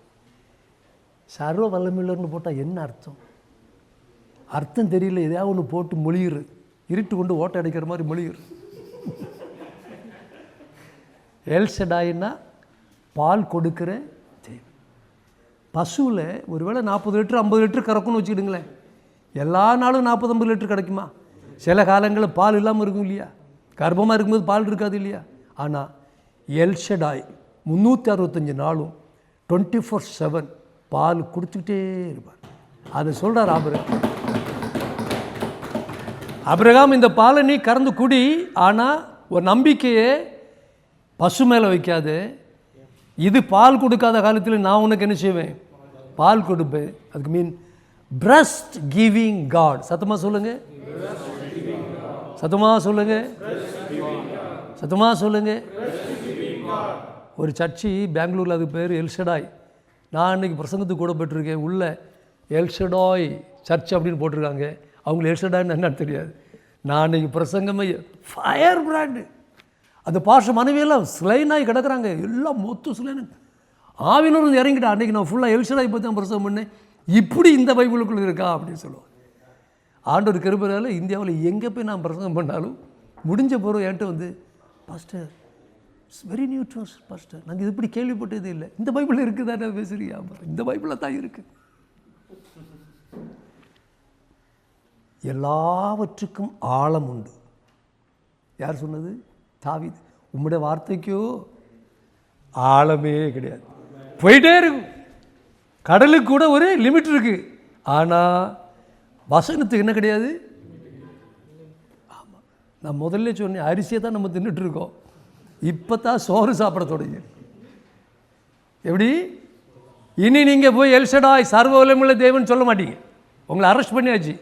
சர்வ வல்லமையுள்ளவர்னு போட்டால் என்ன அர்த்தம்? அர்த்தம் தெரியல, எதையாவது ஒன்று போட்டு மொழியிரு, இருட்டு கொண்டு ஓட்டை அடைக்கிற மாதிரி மொழியிரு. எல் ஷடாய்னா பால் கொடுக்கிற தேவன். பசுவில் ஒருவேளை 40 லிட்டர் 50 லிட்டர் கறக்கும்னு வச்சுக்கிடுங்களேன். எல்லா நாளும் 40-50 லிட்டர் கிடைக்குமா? சில காலங்களில் பால் இல்லாமல் இருக்கும் இல்லையா? கர்ப்பமாக இருக்கும்போது பால் இருக்காது இல்லையா? ஆனால் எல் ஷடாய் 365 நாளும் 24/7 பால் கொடுத்துக்கிட்டே இருப்பார். அதை சொல்கிறார் ஆபிரகாம், இந்த பாலை நீ கறந்து குடி, ஆனால் ஒரு நம்பிக்கையை பசு மேலே வைக்காது. இது பால் கொடுக்காத காலத்தில் நான் உனக்கு என்ன செய்வேன்? பால் கொடுப்பேன். அதுக்கு மீன் பிரஸ்ட் கிவிங் காட். சத்தமாக சொல்லுங்க, சத்தமாக சொல்லுங்க, சத்தமாக சொல்லுங்க. ஒரு சர்ச்சி பெங்களூரில், அதுக்கு பேர் எல் ஷடாய். நான் அன்றைக்கி பிரசங்கத்துக்கு கூட போட்டிருக்கேன். உள்ள எல் ஷடாய் சர்ச் அப்படின்னு போட்டிருக்காங்க. அவங்களுக்கு எல் ஷடாய்ன்னு என்னன்னு தெரியாது. நான் அன்றைக்கி பிரசங்கமே ஃபயர் பிராண்டு. அந்த பாஷ மனைவியெல்லாம் சிலைனாகி கிடக்கிறாங்க, எல்லாம் மொத்தம் சிலைனு. ஆவினரும் இறங்கிட்டா. அன்றைக்கி நான் ஃபுல்லாக எல் ஷடாய் பற்றி தான் பிரசங்கம் பண்ணேன். இப்படி இந்த பைபிளுக்குள்ள இருக்கா அப்படின்னு சொல்லுவாங்க. ஆண்டவர் கிருபையால இந்தியாவில் எங்கே போய் நான் பிரசங்கம் பண்ணாலும் முடிஞ்ச பிறகு என்கிட்ட வந்து, pastor it's very new to us pastor, நாங்கள் இது இப்படி கேள்விப்பட்டதே இல்லை, இந்த பைபிளில் இருக்குதானே பேசுறியா? இந்த பைபிளில் தான் இருக்குது. எல்லாவற்றுக்கும் ஆழம் உண்டு. யார் சொன்னது? தாவீது. உம்முடைய வார்த்தைக்கோ ஆழமே கிடையாது, போயிட்டே இருக்கும். கடலுக்கு கூட ஒரு லிமிட் இருக்குது. ஆனால் வசனத்துக்கு என்ன கிடையாது? ஆமாம், நான் முதல்ல சொன்னேன், அரிசியை தான் நம்ம தின்னுட்டுருக்கோம். இப்போ தான் சோறு சாப்பிட தொடங்கி. எப்படி? இனி நீங்கள் போய் எல் ஷடாய் சர்வ வல்லமையுள்ள தேவன் சொல்ல மாட்டீங்க, உங்களை அரெஸ்ட் பண்ணியாச்சு.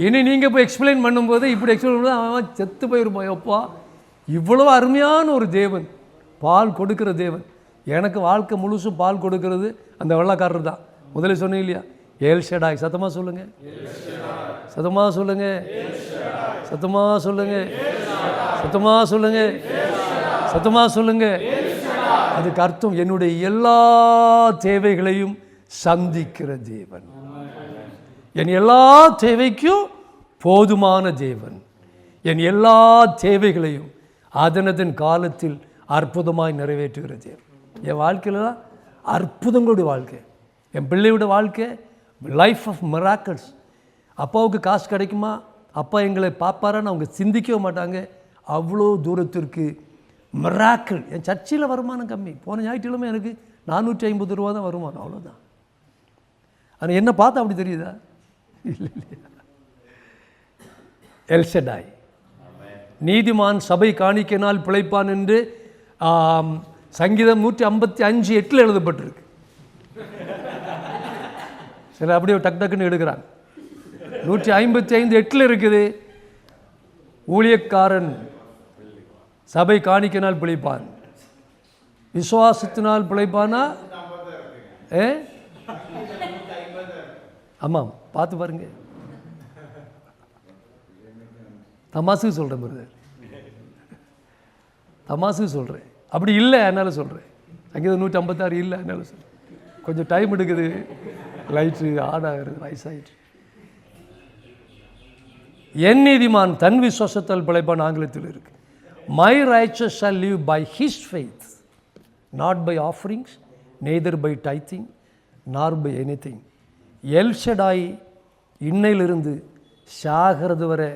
இனி நீங்கள் போய் எக்ஸ்பிளைன் பண்ணும்போது இப்படி எக்ஸ்பிளைன் பண்ணும்போது அவன் செத்து போயிருப்பான். எப்பா, இவ்வளோ அருமையான ஒரு தேவன், பால் கொடுக்கிற தேவன். எனக்கு வாழ்க்கை முழுசும் பால் கொடுக்கறது அந்த வெள்ளைக்காரர் தான். முதல்ல சொன்னீங்க இல்லையா? எல் ஷடாய். சத்தமாக சொல்லுங்க, சத்தமாக சொல்லுங்க, சத்தமாக சொல்லுங்க, சத்தமாக சொல்லுங்க, சத்தமாக சொல்லுங்க. அதுக்கு அர்த்தம் என்னுடைய எல்லா தேவைகளையும் சந்திக்கிற தேவன், என் எல்லா தேவைக்கும் போதுமான தேவன், என் எல்லா தேவைகளையும் அதனதன் காலத்தில் அற்புதமாய் நிறைவேற்றுகிற தேவன். என் வாழ்க்கையில் தான் அற்புதங்களுடைய வாழ்க்கை. என் பிள்ளையோட வாழ்க்கை லைஃப் ஆஃப் மிராக்கிள்ஸ். அப்பாவுக்கு காசு கிடைக்குமா, அப்பா எங்களை பார்ப்பாரான்னு அவங்க சிந்திக்கவே மாட்டாங்க. அவ்வளோ தூரத்திற்கு மிராக்கிள். என் சர்ச்சில் வருமானம் கம்மி. போன ஞாயிற்றுக்கிழமை எனக்கு 450 ரூபா தான் வருமானம், அவ்வளோதான். ஆனால் என்ன பார்த்தா அப்படி தெரியுதா? இல்லை இல்லையா? எல் ஷடாய். நீதிமான் சபை காணிக்கையினால் பிழைப்பான் என்று சங்கீதம் 155:8 எழுதப்பட்டிருக்கு. சில அப்படியே டக் டக்குன்னு எடுக்கிறாங்க. 155:8 இருக்குது. ஊழியக்காரன் சபை காணிக்கையினால் பிழைப்பான், விசுவாசத்தினால் பிழைப்பானா? ஆமாம், பார்த்து பாருங்க. தமாசுக்கு சொல்கிறேன் பிரதர், தமாசுக்கு சொல்கிறேன். அப்படி இல்லை அதனால் சொல்கிறேன். சங்கீதம் 156 இல்லை அதனால் சொல்கிறேன். கொஞ்சம் டைம் எடுக்குது, லைட்டு ஆட் ஆகிறது, வயசாகிட்டு. என் நீதிமான் தன் விசுவாசத்தால் பிழைப்பான் ஆங்கிலத்தில் இருக்கு. My righteous shall live by his faith, not by offerings, neither by tithing nor by anything. El Shaddai இன்னையிலிருந்து சாகிறது வரை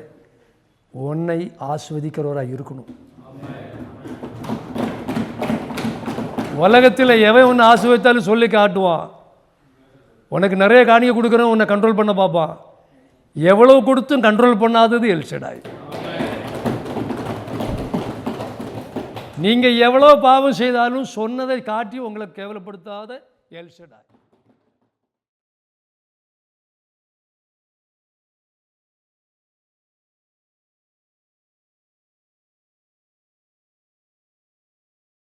உன்னை ஆஸ்வதிக்கிறவராக இருக்கணும். உலகத்தில் எவன் ஒன்று ஆசீர்வதித்தாலும் சொல்லி காட்டுவான். உனக்கு நிறைய காணிக்கை கொடுக்குறவன் உன்னை கண்ட்ரோல் பண்ண பார்ப்பான். எவ்வளவு கொடுத்தும் கண்ட்ரோல் பண்ணாதது எல் ஷடாய். நீங்கள் எவ்வளோ பாவம் செய்தாலும் சொன்னதை காட்டி உங்களை கேவலப்படுத்தாத எல் ஷடாய்.